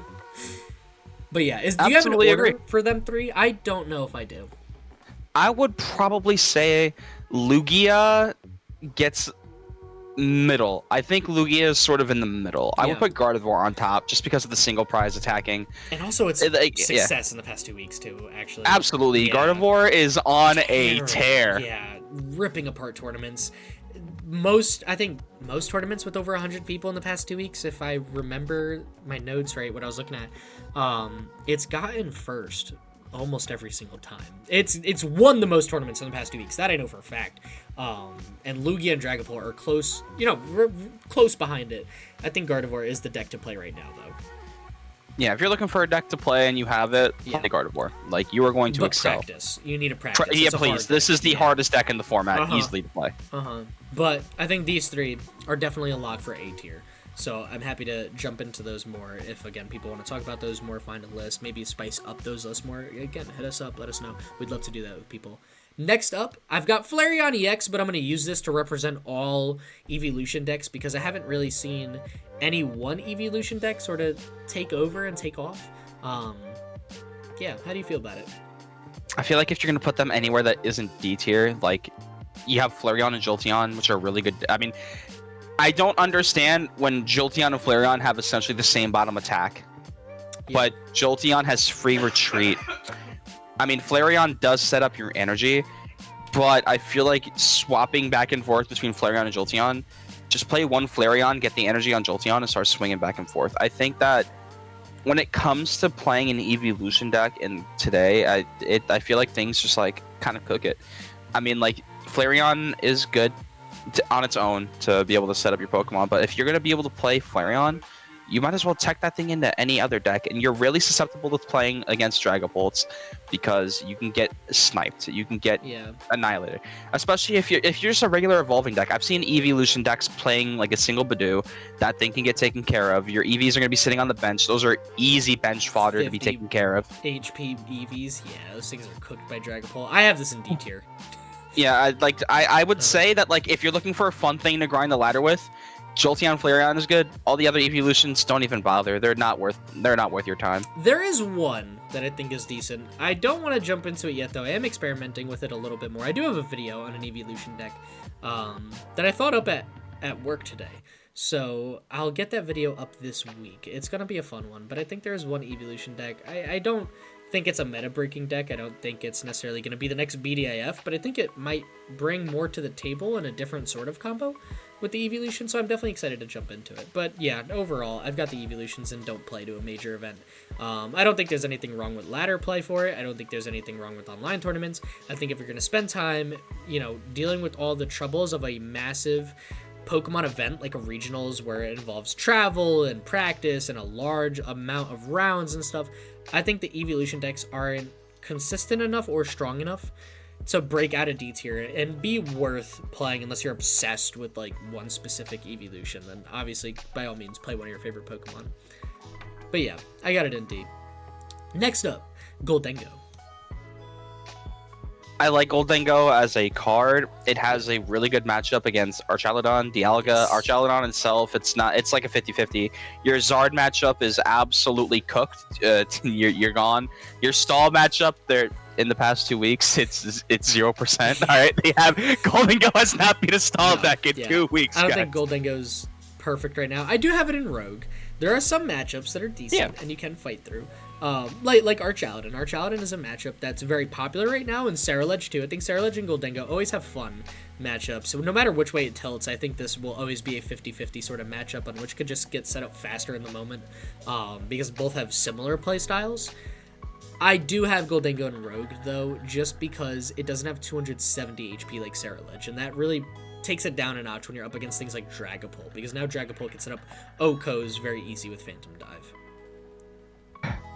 But yeah, do you have an order for them 3? I don't know if I do. I would probably say Lugia gets middle. I think Lugia is sort of in the middle. I would put Gardevoir on top just because of the single prize attacking. And also its success in the past 2 weeks too, actually. Absolutely. Yeah. Gardevoir is on a tear. Yeah, ripping apart tournaments. I think most tournaments with over 100 people in the past 2 weeks, if I remember my notes right, what I was looking at, it's gotten first almost every single time. It's won the most tournaments in the past 2 weeks. That I know for a fact. And Lugia and Dragapult are close, close behind it. I think Gardevoir is the deck to play right now, though. Yeah, if you're looking for a deck to play and you have it, play Gardevoir. Like, you are going to excel. Practice. You need to practice. Yeah, please. This is the hardest deck in the format, easily to play. But I think these 3 are definitely a lock for A tier. So I'm happy to jump into those more if, again, people want to talk about those more, find a list, maybe spice up those lists more. Again, hit us up, let us know. We'd love to do that with people. Next up, I've got Flareon EX, but I'm going to use this to represent all Evolution decks because I haven't really seen any one Evolution deck sort of take over and take off. Yeah, how do you feel about it? I feel like if you're going to put them anywhere that isn't D tier, like you have Flareon and Jolteon, which are really good. I mean, I don't understand when Jolteon and Flareon have essentially the same bottom attack, but Jolteon has free retreat. I mean, Flareon does set up your energy, but I feel like swapping back and forth between Flareon and Jolteon, just play one Flareon, get the energy on Jolteon, and start swinging back and forth. I think that when it comes to playing an Evolution deck in today, I feel like things just like kind of cook it. I mean, like Flareon is good on its own to be able to set up your Pokemon, but if you're going to be able to play Flareon, you might as well tech that thing into any other deck, and you're really susceptible to playing against Dragapults because you can get sniped, you can get annihilated, especially if you're just a regular evolving deck. I've seen Evolution decks playing like a single Badoo. That thing can get taken care of. Your EVs are going to be sitting on the bench. Those are easy bench fodder to be taken care of. HP EVs, yeah, those things are cooked by Dragapult. I have this in D tier. Yeah, I would say that like if you're looking for a fun thing to grind the ladder with, Jolteon Flareon is good. All the other Evolutions don't even bother. They're not worth your time. There is one that I think is decent. I don't want to jump into it yet though. I am experimenting with it a little bit more. I do have a video on an Evolution deck that I thought up at work today. So I'll get that video up this week. It's gonna be a fun one, but I think there is one Evolution deck. I don't think it's a meta-breaking deck. I don't think it's necessarily going to be the next BDIF, but I think it might bring more to the table in a different sort of combo with the Evolution, so I'm definitely excited to jump into it. But yeah, overall, I've got the Evolutions and don't play to a major event. I don't think there's anything wrong with ladder play for it. I don't think there's anything wrong with online tournaments. I think if you're going to spend time, dealing with all the troubles of a massive Pokemon event like a regionals where it involves travel and practice and a large amount of rounds and stuff, I think the Evolution decks aren't consistent enough or strong enough to break out of D tier and be worth playing unless you're obsessed with like one specific Evolution. Then obviously, by all means, play one of your favorite Pokemon. But yeah, I got it in D. Next up, Goldengo. I like Goldengo as a card. It has a really good matchup against Archaludon, Dialga. Archaludon itself, it's like a 50-50. Your Zard matchup is absolutely cooked. You're gone. Your Stall matchup, there in the past 2 weeks, it's 0%. All right, they have Goldengo has not been a Stall deck in 2 weeks. I don't think Goldengo's perfect right now. I do have it in Rogue. There are some matchups that are decent and you can fight through. Like Archaludon. Archaludon is a matchup that's very popular right now, and Ceruledge too. I think Ceruledge and Goldengo always have fun matchups. So no matter which way it tilts, I think this will always be a 50-50 sort of matchup on which could just get set up faster in the moment because both have similar play styles. I do have Goldengo and Rogue, though, just because it doesn't have 270 HP like Ceruledge, and that really takes it down a notch when you're up against things like Dragapult, because now Dragapult can set up OHKOs very easy with Phantom Dive.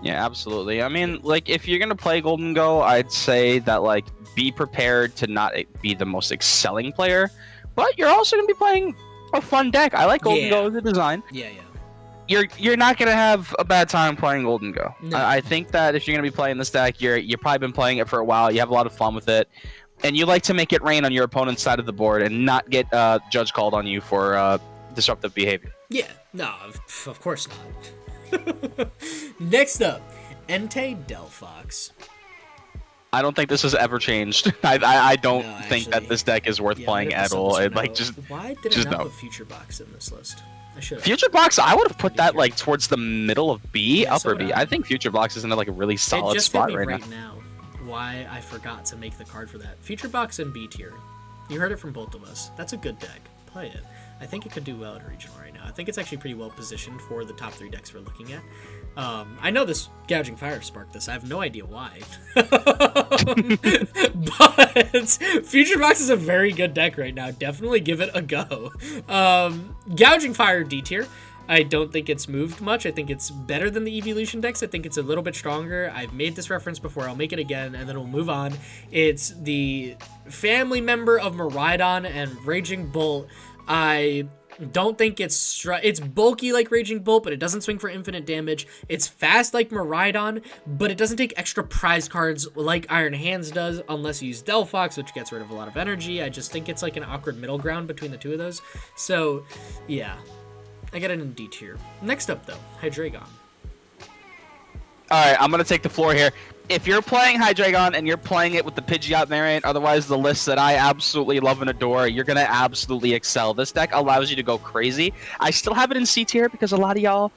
Yeah, absolutely. I mean, like, if you're going to play Goldengo, I'd say that, like, be prepared to not be the most excelling player, but you're also going to be playing a fun deck. I like Goldengo as a design. Yeah. You're not going to have a bad time playing Goldengo. No. I think that if you're going to be playing this deck, you've probably been playing it for a while. You have a lot of fun with it, and you like to make it rain on your opponent's side of the board and not get judge called on you for disruptive behavior. Yeah, no, of course not. Next up, Entei Delphox. I don't think this has ever changed. I don't think that this deck is worth playing at all. Why did I not put Future Box in this list? I should have. Future Box, I would have put that like towards the middle of B, upper B. I think Future Box is in like a really solid spot right now. Why I forgot to make the card for that. Future Box in B tier. You heard it from both of us. That's a good deck. Play it. I think it could do well at regional right now. I think it's actually pretty well positioned for the top 3 decks we're looking at. I know this Gouging Fire sparked this. I have no idea why. But Future Box is a very good deck right now. Definitely give it a go. Gouging Fire D tier. I don't think it's moved much. I think it's better than the Evolution decks. I think it's a little bit stronger. I've made this reference before. I'll make it again, and then we'll move on. It's the family member of Miraidon and Raging Bolt. I Don't think it's bulky like Raging Bolt, but it doesn't swing for infinite damage. It's fast like Miraidon, but it doesn't take extra prize cards like Iron Hands does, unless you use Delphox, which gets rid of a lot of energy. I just think it's like an awkward middle ground between the two of those. So, yeah. I got it in D tier. Next up, though, Hydreigon. All right, I'm going to take the floor here. If you're playing Hydreigon and you're playing it with the Pidgeot variant, otherwise the list that I absolutely love and adore, you're going to absolutely excel. This deck allows you to go crazy. I still have it in C tier because a lot of y'all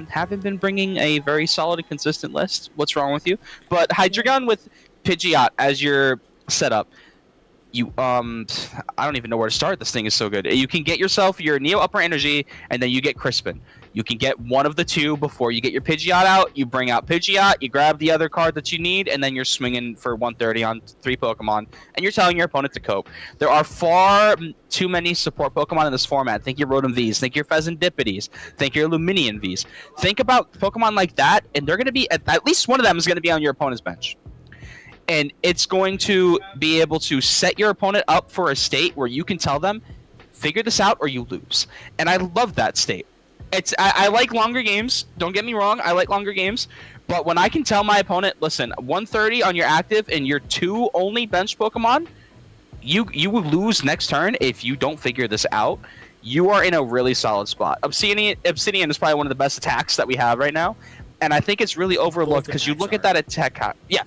haven't been bringing a very solid and consistent list. What's wrong with you? But Hydreigon with Pidgeot as your setup, you I don't even know where to start. This thing is so good. You can get yourself your Neo Upper Energy, and then you get Crispin. You can get one of the two before you get your Pidgeot out. You bring out Pidgeot, you grab the other card that you need, and then you're swinging for 130 on 3 Pokemon, and you're telling your opponent to cope. There are far too many support Pokemon in this format. Think your Rotom Vs, think your Pheasantdipities, think your Luminion Vs. Think about Pokemon like that, and they're going to be, at least one of them is going to be on your opponent's bench. And it's going to be able to set your opponent up for a state where you can tell them, figure this out or you lose. And I love that state. I like longer games. Don't get me wrong. I like longer games. But when I can tell my opponent, listen, 130 on your active and your 2 only bench Pokemon, you will lose next turn if you don't figure this out. You are in a really solid spot. Obsidian is probably one of the best attacks that we have right now. And I think it's really overlooked because you look at that attack. Yeah.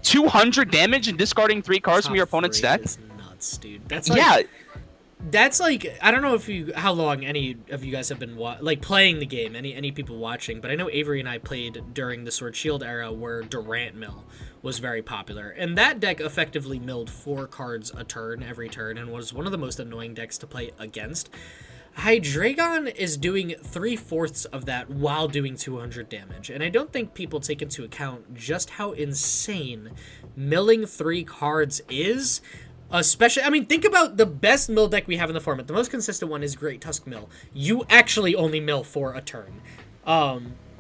200 damage and discarding 3 cards from your opponent's deck. Is nuts, dude. That's like, That's like, I don't know how long any of you guys have been playing the game, any people watching, but I know Avery and I played during the Sword Shield era where Durant Mill was very popular, and that deck effectively milled 4 cards a turn every turn and was one of the most annoying decks to play against. Hydreigon is doing 3/4 of that while doing 200 damage, and I don't think people take into account just how insane milling 3 cards is. Especially, I mean, think about the best mill deck we have in the format. The most consistent one is Great Tusk Mill. You actually only mill for a turn.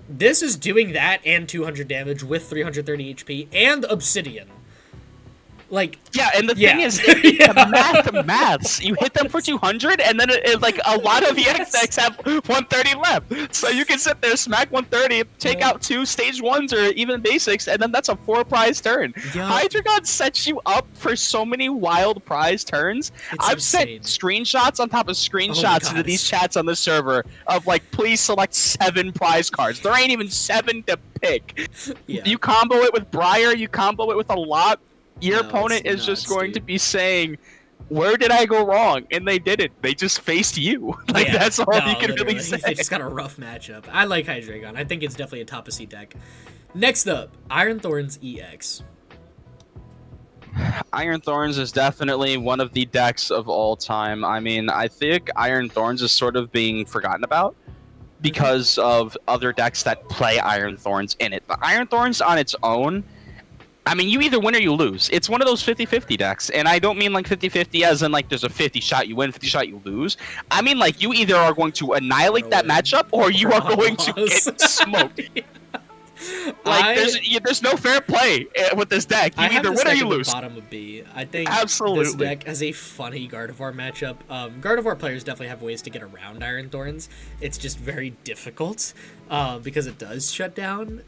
This is doing that and 200 damage with 330 HP and Obsidian. Like, yeah, and the thing is, the maths. You hit them for 200, and then it like a lot of EX decks have 130 left. So you can sit there, smack 130, take out 2 stage 1s or even basics, and then that's a 4 prize turn. Hydreigon sets you up for so many wild prize turns. I've sent screenshots on top of screenshots into these chats on the server of like, please select 7 prize cards. There ain't even 7 to pick. You combo it with Briar, you combo it with a lot. Your opponent is just going to be saying, where did I go wrong? And they didn't. They just faced you. Like, that's all you can really say. They just got a rough matchup. I like Hydreigon. I think it's definitely a top of C deck. Next up, Iron Thorns EX. Iron Thorns is definitely one of the decks of all time. I mean, I think Iron Thorns is sort of being forgotten about because of other decks that play Iron Thorns in it. But Iron Thorns on its own, I mean, you either win or you lose. It's one of those 50-50 decks. And I don't mean like 50-50 as in like there's a 50 shot you win, 50 shot you lose. I mean like you either are going to annihilate that matchup or you are going to get smoked. Like there's no fair play with this deck. You either win or you lose. Bottom of B. I think this deck has a funny Gardevoir matchup. Gardevoir players definitely have ways to get around Iron Thorns. It's just very difficult because it does shut down,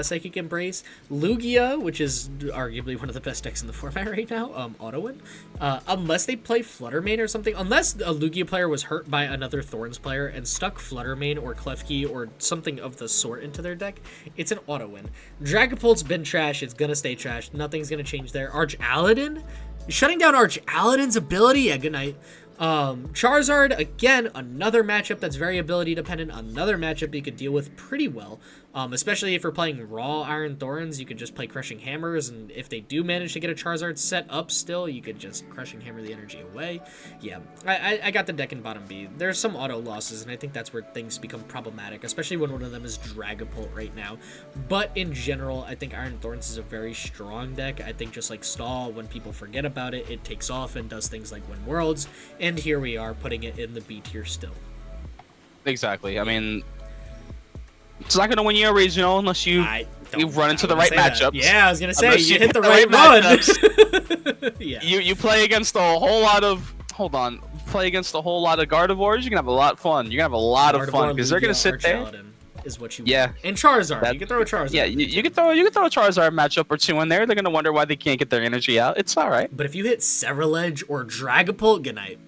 Psychic Embrace. Lugia, which is arguably one of the best decks in the format right now, auto-win. Unless they play Fluttermane or something. Unless a Lugia player was hurt by another Thorns player and stuck Fluttermane or Klefki or something of the sort into their deck, it's an auto-win. Dragapult's been trash. It's gonna stay trash. Nothing's gonna change there. Arch Aladdin? Shutting down Arch Aladdin's ability? Yeah, good night. Charizard, again, another matchup that's very ability dependent, another matchup you could deal with pretty well, especially if you're playing raw Iron Thorns. You could just play Crushing Hammers, and if they do manage to get a Charizard set up still, you could just Crushing Hammer the energy away. Yeah, I got the deck in bottom B. There's some auto losses, and I think that's where things become problematic, especially when one of them is Dragapult right now. But in general, I think Iron Thorns is a very strong deck. I think just like Stall, when people forget about it, it takes off and does things like win Worlds, and here we are putting it in the B tier still. Exactly. I mean, it's not going to win you a regional unless you run into the right matchups. Yeah, I was going to say, you hit the right one. Yeah. You play against a whole lot of... Hold on. play against a whole lot of Gardevoirs, you can have a lot of fun. You're gonna have a lot of fun because they're gonna sit there. Is what you yeah want. And Charizard, you can throw a Charizard. Yeah, you can throw a Charizard matchup or two in there. They're gonna wonder why they can't get their energy out. It's all right. But if you hit Cerulege or Dragapult, good night.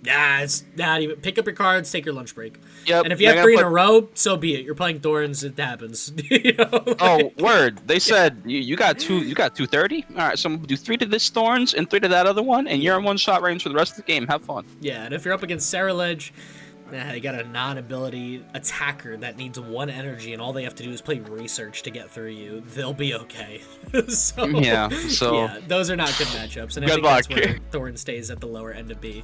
Yeah, it's not even. Pick up your cards, take your lunch break. Yep. And if you have 3 in a row, so be it. You're playing Thorns, it happens. You know? Oh, word! They said you got 230. All right, so I'm gonna do 3 to this Thorns and 3 to that other one, and you're in 1-shot range for the rest of the game. Have fun. Yeah, and if you're up against Cerulege, you got a non-ability attacker that needs 1 energy, and all they have to do is play research to get through you. They'll be okay. So yeah, those are not good matchups, and I think that's where Thorn stays at the lower end of B.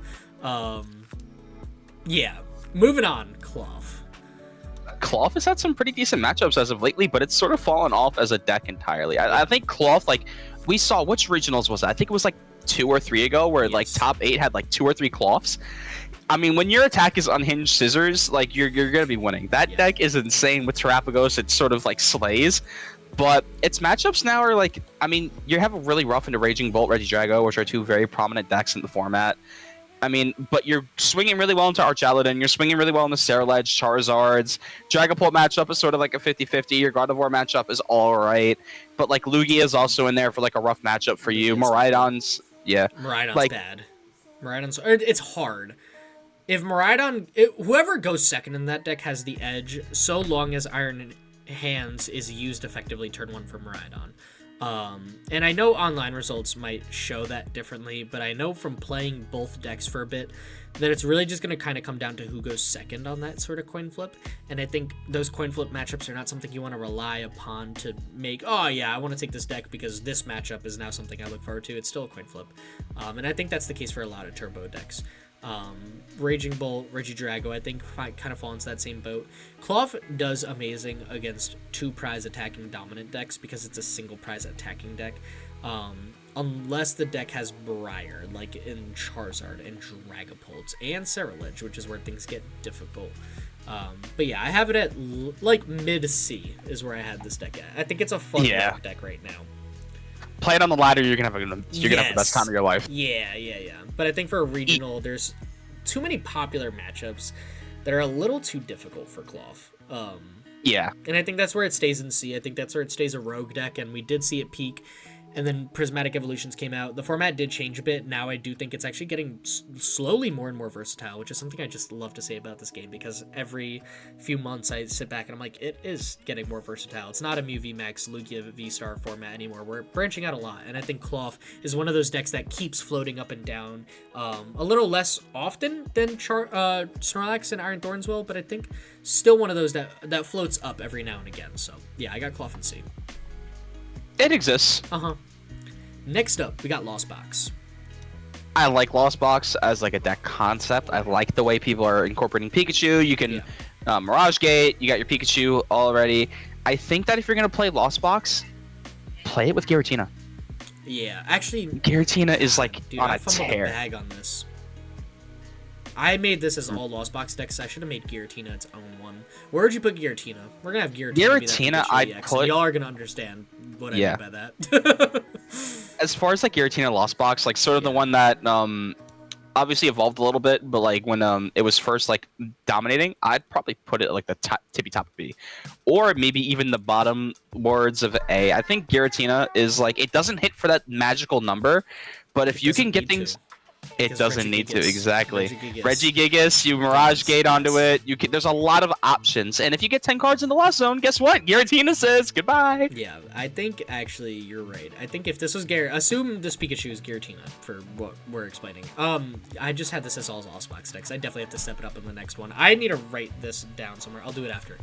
Yeah, moving on. Cloth has had some pretty decent matchups as of lately, but it's sort of fallen off as a deck entirely. I think Cloth, like, we saw, which regionals was that? I think it was like 2 or 3 ago, where like top 8 had like 2 or 3 Cloths. I mean, when your attack is Unhinged Scissors, like, you're gonna be winning. That deck is insane with Terapagos. It sort of like slays, but its matchups now are like, I mean, you have a really rough into Raging Bolt, Regidrago, which are 2 very prominent decks in the format. I mean, but you're swinging really well into Archaladin. You're swinging really well into Cerulege, Charizards. Dragapult matchup is sort of like a 50-50. Your Gardevoir matchup is all right. But, like, Lugia is also in there for, like, a rough matchup for you. Miraidon's, Miraidon's like, bad. It's hard. If Miraidon... whoever goes second in that deck has the edge, so long as Iron Hands is used effectively turn 1 for Miraidon. And I know online results might show that differently, but I know from playing both decks for a bit that it's really just going to kind of come down to who goes second on that sort of coin flip. And I think those coin flip matchups are not something you want to rely upon to make, oh yeah, I want to take this deck because this matchup is now something I look forward to. It's still a coin flip. And I think that's the case for a lot of turbo decks. Raging Bolt, Regidrago, I think kind of fall into that same boat. Cloth does amazing against 2 prize attacking dominant decks because it's a single prize attacking deck. Unless the deck has Briar, like in Charizard and Dragapult and Cerulege, which is where things get difficult. But yeah, I have it at like mid C is where I had this deck at. I think it's a fun deck right now. Play it on the ladder, you're gonna have the best time of your life. Yeah. But I think for a regional, there's too many popular matchups that are a little too difficult for Cloth. And I think that's where it stays in C. I think that's where it stays a rogue deck, and we did see it peak. And then Prismatic Evolutions came out. The format did change a bit. Now I do think it's actually getting slowly more and more versatile, which is something I just love to say about this game, because every few months I sit back and I'm like, it is getting more versatile. It's not a Mew VMAX, Lugia V-Star format anymore. We're branching out a lot, and I think Cloth is one of those decks that keeps floating up and down a little less often than Snorlax and Iron Thorns will, but I think still one of those that floats up every now and again. So yeah, I got Cloth and C. It exists. Next up, we got Lost Box. I like Lost Box as like a deck concept. I like the way people are incorporating Pikachu. You can Mirage Gate. You got your Pikachu already. I think that if you're gonna play Lost Box, play it with Giratina. Yeah, actually, Giratina is like on a tear. The bag on this. I made this as all Lost Box decks. I should have made Giratina its own one. Where would you put Giratina? We're gonna have Giratina. I'd put. Y'all are gonna understand what I mean by that. As far as like Giratina Lost Box, like sort of the one that obviously evolved a little bit, but like when it was first like dominating, I'd probably put it like the tippy top of B, or maybe even the bottom words of A. I think Giratina is like, it doesn't hit for that magical number, but if you can get things. It doesn't need to, exactly. Regigigas, you Mirage Gate onto it. There's a lot of options, and if you get 10 cards in the Lost Zone, guess what? Giratina says goodbye. Yeah, I think actually you're right. I think if this was assume this Pikachu is Giratina for what we're explaining. I just had this as all Lost Box decks. I definitely have to step it up in the next one. I need to write this down somewhere. I'll do it after.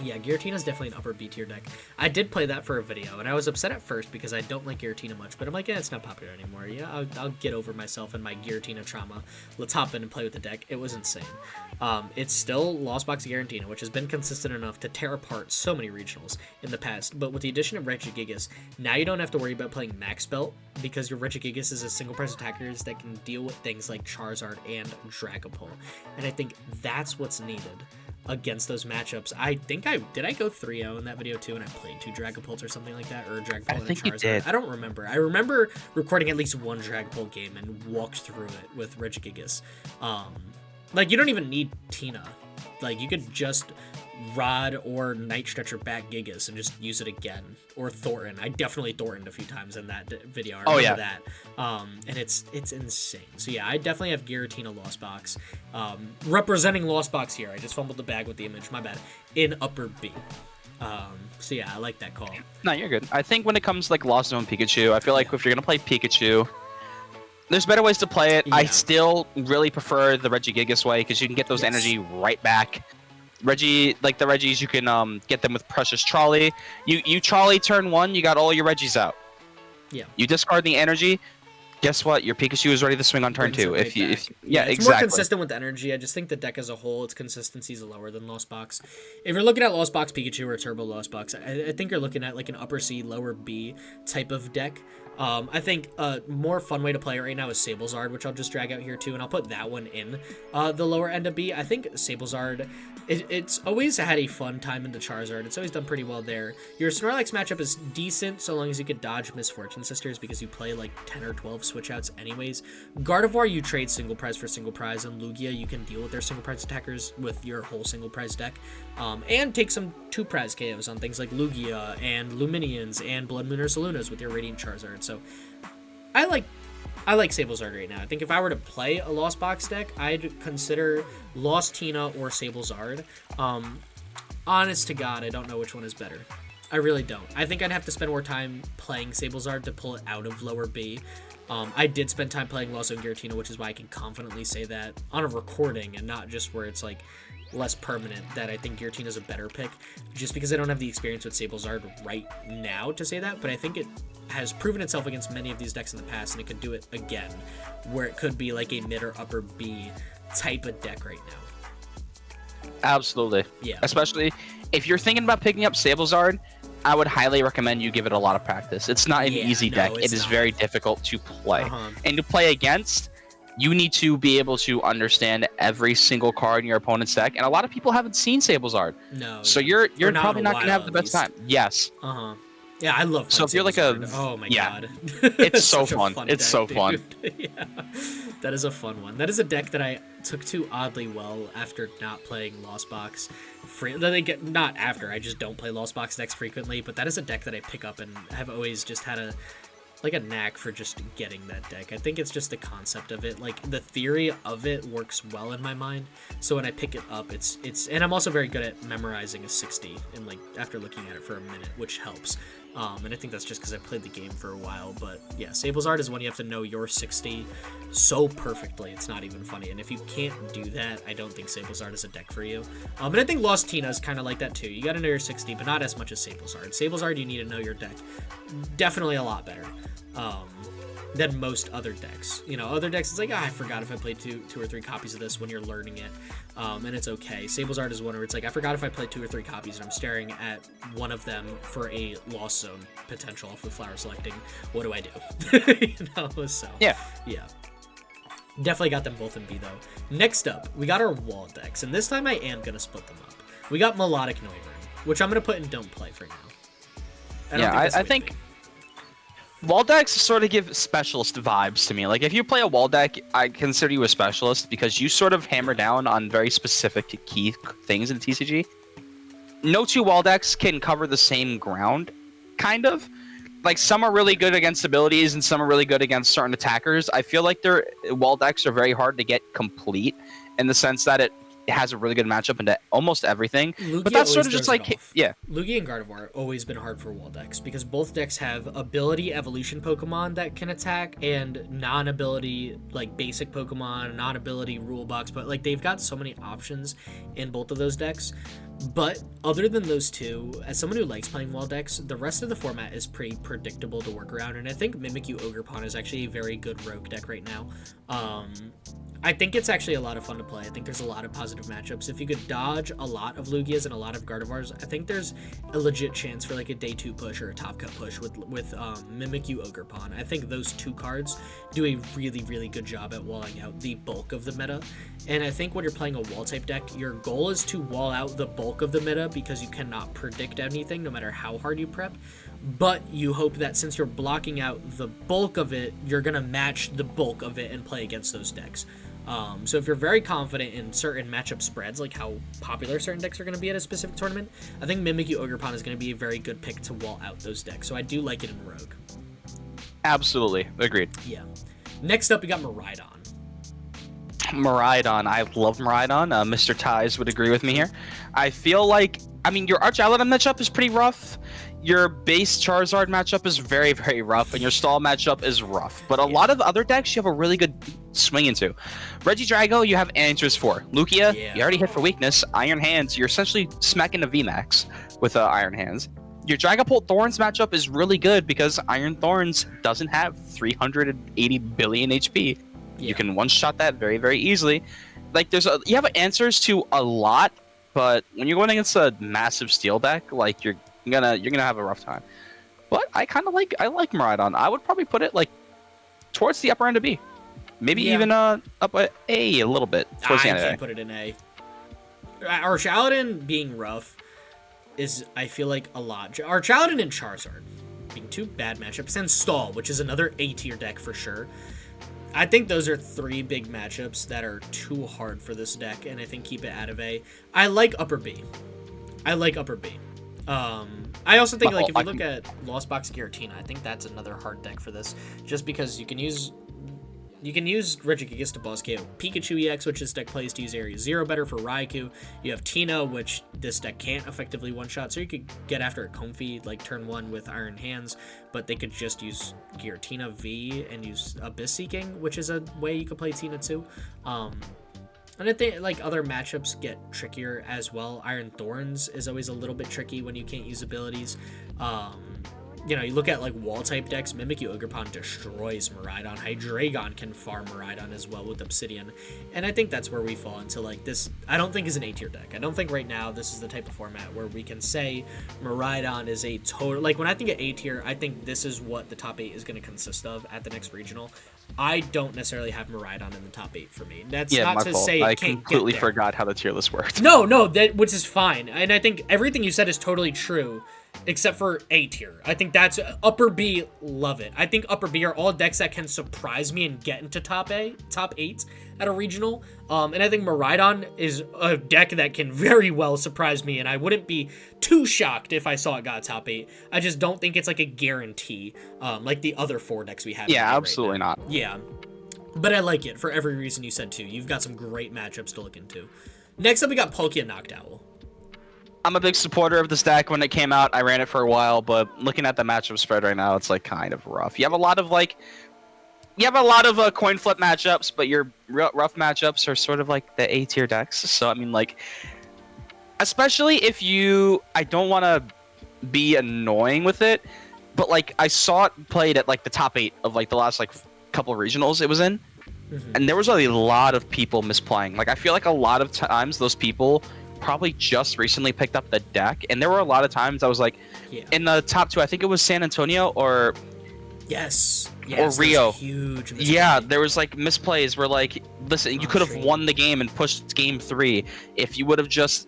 Yeah, Giratina is definitely an upper B tier deck. I did play that for a video, and I was upset at first because I don't like Giratina much, but I'm like, yeah, it's not popular anymore. Yeah, I'll get over myself and my Giratina trauma. Let's hop in and play with the deck. It was insane. It's still Lost Box Giratina, which has been consistent enough to tear apart so many regionals in the past, but with the addition of Regigigas, now you don't have to worry about playing Max Belt, because your Regigigas is a single price attacker that can deal with things like Charizard and Dragapult, and I think that's what's needed. against those matchups. I think I go 3-0 in that video too, and I played 2 Dragapults or something like that, or a Dragapult and a think you Charizard. did. I don't remember. I remember recording at least one Dragapult game and walked through it with Regigigas. Like, you don't even need Tina. Like, you could just Rod or Night Stretcher back Gigas and just use it again. Or Thornton. I definitely Thorntoned a few times in that video. I remember that. And it's insane. So yeah, I definitely have Giratina Lost Box. Representing Lost Box here. I just fumbled the bag with the image. My bad. In upper B. So yeah, I like that call. No, you're good. I think when it comes to like Lost Zone Pikachu, I feel like if you're gonna play Pikachu, there's better ways to play it. Yeah. I still really prefer the Regigigas way because you can get those energy right back. Like the Reggies, you can get them with Precious Trolley. You Trolley turn 1, you got all your Reggies out. Yeah. You discard the energy. Guess what? Your Pikachu is ready to swing on turn 2. It's exactly. more consistent with energy. I just think the deck as a whole, its consistency is lower than Lost Box. If you're looking at Lost Box Pikachu or Turbo Lost Box, I think you're looking at like an upper C, lower B type of deck. I think a more fun way to play it right now is Sablezard, which I'll just drag out here too, and I'll put that one in the lower end of B. I think Sablezard, it's always had a fun time into Charizard. It's always done pretty well there. Your Snorlax matchup is decent so long as you can dodge Misfortune Sisters because you play like 10 or 12 switch outs anyways. Gardevoir, you trade single prize for single prize, and Lugia, you can deal with their single prize attackers with your whole single prize deck, and take some 2 prize KOs on things like Lugia and Luminions and Blood Moon or Salunas with your Radiant Charizard. So I like Sablezard right now. I think if I were to play a Lost Box deck, I'd consider Lost Tina or Sablezard. Honest to God, I don't know which one is better. I really don't. I think I'd have to spend more time playing Sablezard to pull it out of lower B. I did spend time playing Lost Zone Giratina, which is why I can confidently say that on a recording and not just where it's like less permanent, that I think Giratina is a better pick, just because I don't have the experience with Sablezard right now to say that, but I think it has proven itself against many of these decks in the past, and it could do it again, where it could be like a mid or upper B type of deck right now. Absolutely. Yeah. Especially if you're thinking about picking up Sablezard, I would highly recommend you give it a lot of practice. It's not an easy deck. It is very difficult to play. And to play against, you need to be able to understand every single card in your opponent's deck, and a lot of people haven't seen Sablezard. No. So you're probably not going to have the best time. Yes. Yeah, I love. So if you're like oh my god, it's so fun. It's so fun. Yeah, that is a fun one. That is a deck that I took to oddly well after not playing Lost Box. Not after. I just don't play Lost Box decks frequently, but that is a deck that I pick up and have always just had a knack for just getting that deck. I think it's just the concept of it, like the theory of it works well in my mind. So when I pick it up, it's and I'm also very good at memorizing a 60 and like after looking at it for a minute, which helps. And I think that's just because I played the game for a while. But yeah, Sablezard is one you have to know your 60 so perfectly. It's not even funny. And if you can't do that, I don't think Sablezard is a deck for you. And I think Lost Tina is kind of like that too. You got to know your 60, but not as much as Sablezard. Sablezard, you need to know your deck. Definitely a lot better than most other decks. You know, other decks, it's like, I forgot if I played two or three copies of this when you're learning it. And it's okay. Sablezard is one where it's like, I forgot if I played 2 or 3 copies and I'm staring at one of them for a Lost Zone potential for flower selecting. What do I do? You know, so yeah. Definitely got them both in B though. Next up, we got our wall decks, and this time I am gonna split them up. We got Melodic Noivern, which I'm gonna put in don't play for now. I think wall decks sort of give specialist vibes to me. Like, if you play a wall deck, I consider you a specialist because you sort of hammer down on very specific key things in TCG. No 2 wall decks can cover the same ground, kind of. Like, some are really good against abilities and some are really good against certain attackers. I feel like their wall decks are very hard to get complete in the sense that it has a really good matchup into almost everything. Lugia, but that's sort of just like, Lugia and Gardevoir have always been hard for wall decks because both decks have ability evolution Pokemon that can attack and non-ability like basic Pokemon, non-ability rule box, but like they've got so many options in both of those decks But other than those two, as someone who likes playing wall decks, the rest of the format is pretty predictable to work around, and I think Mimikyu Ogre Pawn is actually a very good rogue deck right now. I think it's actually a lot of fun to play. I think there's a lot of positive matchups. If you could dodge a lot of Lugias and a lot of Gardevoirs, I think there's a legit chance for like a day 2 push or a top cut push with Mimikyu Ogre Pawn. I think those two cards do a really, really good job at walling out the bulk of the meta. And I think when you're playing a wall type deck, your goal is to wall out the bulk of the meta because you cannot predict anything no matter how hard you prep. But you hope that since you're blocking out the bulk of it, you're going to match the bulk of it and play against those decks. So if you're very confident in certain matchup spreads, like how popular certain decks are going to be at a specific tournament, I think Mimikyu Ogre Pawn is going to be a very good pick to wall out those decks. So I do like it in Rogue. Absolutely. Agreed. Yeah. Next up, we got Miraidon. Miraidon. I love Miraidon. Mr. Ties would agree with me here. I feel like, I mean, your Arch Aladdin matchup is pretty rough. Your base Charizard matchup is very, very rough, and your stall matchup is rough. But a lot of other decks you have a really good swing into. Regidrago, you have answers for. Lugia, you already hit for weakness. Iron Hands, you're essentially smacking a VMAX with Iron Hands. Your Dragapult Thorns matchup is really good because Iron Thorns doesn't have 380 billion HP. You can one-shot that very, very easily. Like, you have answers to a lot, but when you're going against a massive steel deck, like, you're gonna have a rough time. But I like Miraidon. I would probably put it like towards the upper end of B, maybe even up at A a little bit. Towards the end I of can't put it in A. Arch Aladdin being rough is, I feel like, a lot. Arch Aladdin and Charizard being two bad matchups, and Stall, which is another A tier deck for sure. I think those are three big matchups that are too hard for this deck, and I think keep it out of A. I like upper B. I also think, like, if you look at Lost Box Giratina, I think that's another hard deck for this, just because you can use Regigigas to boss KO Pikachu EX, which this deck plays to use Area 0 better for Raikou. You have Tina, which this deck can't effectively one-shot, so you could get after a Comfey, like, turn 1 with Iron Hands, but they could just use Giratina V and use Abyss Seeking, which is a way you could play Tina too. And I think, like, other matchups get trickier as well. Iron Thorns is always a little bit tricky when you can't use abilities. You know, you look at, like, wall-type decks, Mimikyu Ogre Pawn destroys Miraidon. Hydreigon can farm Miraidon as well with Obsidian. And I think that's where we fall into, like, this, I don't think is an A-tier deck. I don't think right now this is the type of format where we can say Miraidon is a total, like, when I think of A-tier, I think this is what the top 8 is going to consist of at the next regional. I don't necessarily have Miraidon in the top 8 for me. That's not to say I it can't completely get there. forgot how the tier list worked. No, which is fine. And I think everything you said is totally true, except for A tier. I think that's upper B, love it. I think upper B are all decks that can surprise me and get into top 8 at a regional. And I think Miraidon is a deck that can very well surprise me, and I wouldn't be too shocked if I saw it got top 8. I just don't think it's like a guarantee, like the other 4 decks we have. Yeah, absolutely not. Yeah. But I like it for every reason you said too. You've got some great matchups to look into. Next up, we got Palkia Noctowl. I'm a big supporter of this deck. When it came out, I ran it for a while, but looking at the matchup spread right now, it's like kind of rough. You have a lot of coin flip matchups, but your rough matchups are sort of like the A tier decks. So I mean, like, especially if I don't want to be annoying with it, but like I saw it played at like the top 8 of like the last like couple of regionals it was in, and there was a lot of people misplaying. Like I feel like a lot of times those people probably just recently picked up the deck, and there were a lot of times I was like, in the top 2, I think it was San Antonio or or Rio. Huge misplay. Yeah, there was like misplays where like, listen, you could have won the game and pushed game 3 if you would have just,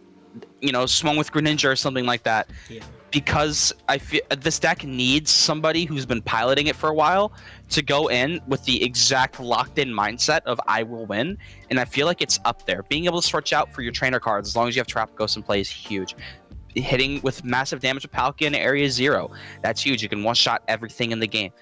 swung with Greninja or something like that. Yeah. Because I feel this deck needs somebody who's been piloting it for a while to go in with the exact locked-in mindset of I will win, and I feel like it's up there. Being able to switch out for your trainer cards as long as you have Trap Ghost in play is huge. Hitting with massive damage with Palkia in Area 0, that's huge. You can one-shot everything in the game.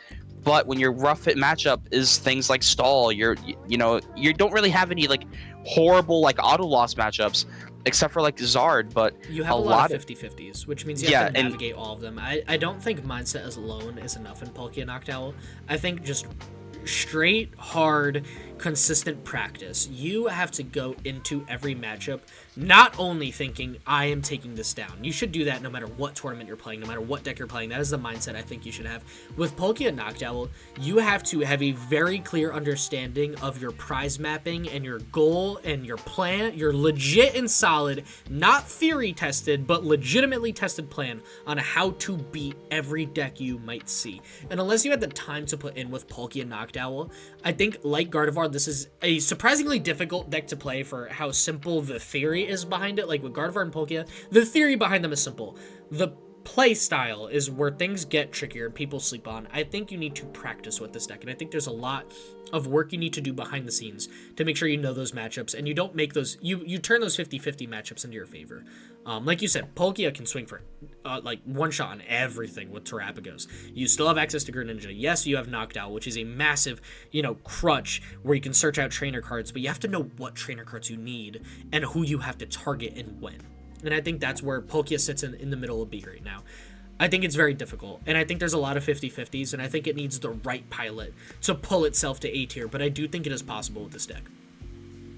But when your rough hit matchup is things like Stall, you don't really have any like horrible like auto loss matchups. Except for like Zard, but you have a lot of 50-50s, which means you have to navigate all of them. I don't think mindset as alone is enough in Palkia Noctowl. I think just straight, hard, consistent practice. You have to go into every matchup not only thinking, I am taking this down. You should do that no matter what tournament you're playing, no matter what deck you're playing. That is the mindset I think you should have. With Palkia Noctowl, you have to have a very clear understanding of your prize mapping and your goal and your plan, your legit and solid, not theory tested, but legitimately tested plan on how to beat every deck you might see. And unless you had the time to put in with Palkia Noctowl, I think, like Gardevoir, this is a surprisingly difficult deck to play for how simple the theory is behind it. Like with Gardevoir and Palkia, the theory behind them is simple. The play style is where things get trickier and people sleep on. I think you need to practice with this deck, and I think there's a lot of work you need to do behind the scenes to make sure you know those matchups, and you don't make those, you turn those 50-50 matchups into your favor. Like you said, Palkia can swing for like one shot on everything with Terrapagos. You still have access to Greninja. Yes, you have Noctowl, which is a massive, crutch where you can search out trainer cards, but you have to know what trainer cards you need and who you have to target and when. And I think that's where Palkia sits in the middle of B right now. I think it's very difficult, and I think there's a lot of 50-50s, and I think it needs the right pilot to pull itself to A tier, but I do think it is possible with this deck.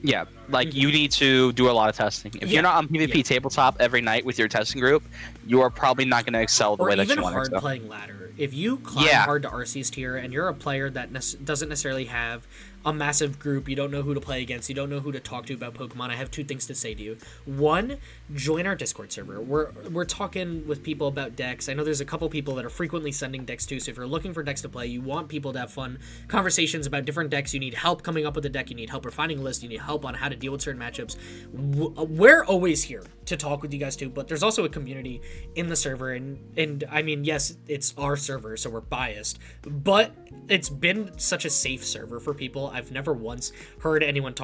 Yeah, like you need to do a lot of testing. If you're not on PvP tabletop every night with your testing group, you are probably not going to excel the way that you want to. Or even hard playing ladder. If you climb hard to Arceus tier and you're a player that doesn't necessarily have a massive group, you don't know who to play against, you don't know who to talk to about Pokemon, I have two things to say to you. One, join our Discord server. We're talking with people about decks. I know there's a couple people that are frequently sending decks too, so if you're looking for decks to play, you want people to have fun conversations about different decks, you need help coming up with a deck, you need help refining a list, you need help on how to deal with certain matchups. We're always here to talk with you guys too, but there's also a community in the server, and I mean, yes, it's our server, so we're biased, but it's been such a safe server for people. I've never once heard anyone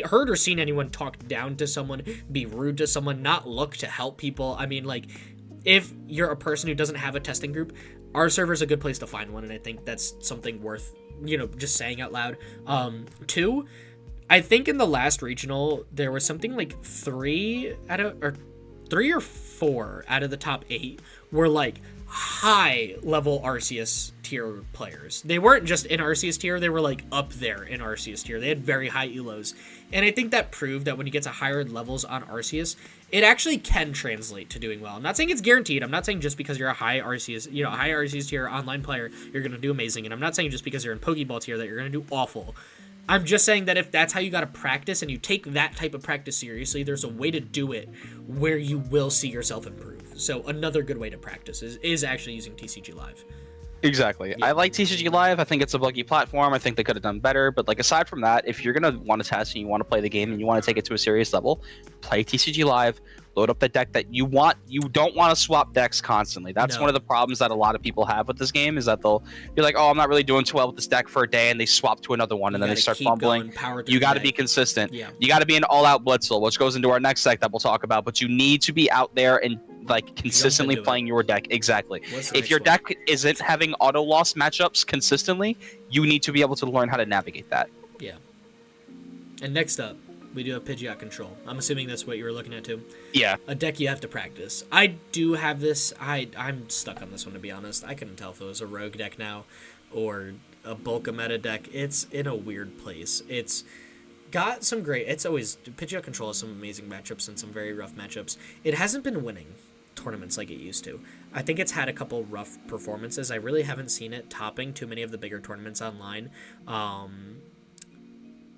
heard or seen anyone talk down to someone, be rude to someone, not look to help people. I mean, like, if you're a person who doesn't have a testing group, our server is a good place to find one, and I think that's something worth, just saying out loud. Two, I think in the last regional, there was something like 3 or 4 out of the top 8 were like high level Arceus tier players. They weren't just in Arceus tier, they were like up there in Arceus tier. They had very high elos. And I think that proved that when you get to higher levels on Arceus, it actually can translate to doing well. I'm not saying it's guaranteed. I'm not saying just because you're a high Arceus tier online player, you're going to do amazing. And I'm not saying just because you're in Pokeball tier that you're going to do awful. I'm just saying that if that's how you got to practice and you take that type of practice seriously, there's a way to do it where you will see yourself improve. So another good way to practice is actually using TCG Live. Exactly. Yeah. I like TCG Live. I think it's a buggy platform. I think they could have done better. But like aside from that, if you're going to want to test and you want to play the game and you want to take it to a serious level, play TCG Live. Load up the deck that you want. You don't want to swap decks constantly. That's one of the problems that a lot of people have with this game, is that you're like, oh, I'm not really doing too well with this deck for a day, and they swap to another one, and then they start fumbling. You got to be consistent. Yeah. You got to be an all-out Blitzel, which goes into our next deck that we'll talk about. But you need to be out there and like consistently playing your deck. Exactly. If your deck isn't having auto loss matchups consistently, you need to be able to learn how to navigate that. Yeah. And next up, we do have Pidgeot Control. I'm assuming that's what you were looking at too. Yeah. A deck you have to practice. I do have this. I'm stuck on this one, to be honest. I couldn't tell if it was a rogue deck now or a bulk of meta deck. It's in a weird place. It's got some great... Pidgeot Control has some amazing matchups and some very rough matchups. It hasn't been winning tournaments like it used to. I think it's had a couple rough performances. I really haven't seen it topping too many of the bigger tournaments online.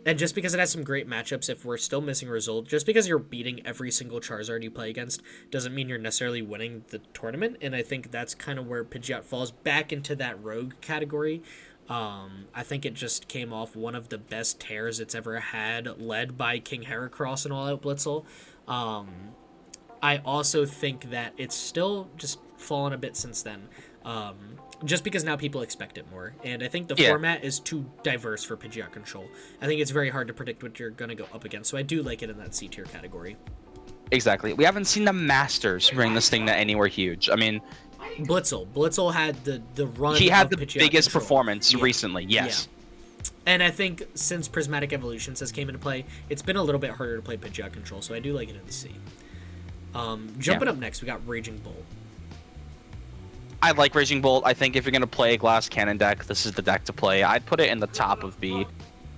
And just because it has some great matchups, if we're still missing a result, just because you're beating every single Charizard you play against doesn't mean you're necessarily winning the tournament. And I think that's kind of where Pidgeot falls back into that rogue category. I think it just came off one of the best tears it's ever had, led by King Heracross and All Out Blitzel. I also think that it's still just fallen a bit since then. Just because now people expect it more. And I think the format is too diverse for Pidgeot Control. I think it's very hard to predict what you're going to go up against. So I do like it in that C tier category. Exactly. We haven't seen the Masters bring this thing to anywhere huge. I mean... Blitzel had the run. He had the Pidgeot biggest Control. performance recently, yes. Yeah. And I think since Prismatic Evolutions has came into play, it's been a little bit harder to play Pidgeot Control. So I do like it in the C. Jumping up next, we got Raging Bolt. I like Raging Bolt. I think if you're going to play a Glass Cannon deck, this is the deck to play. I'd put it in the top of B.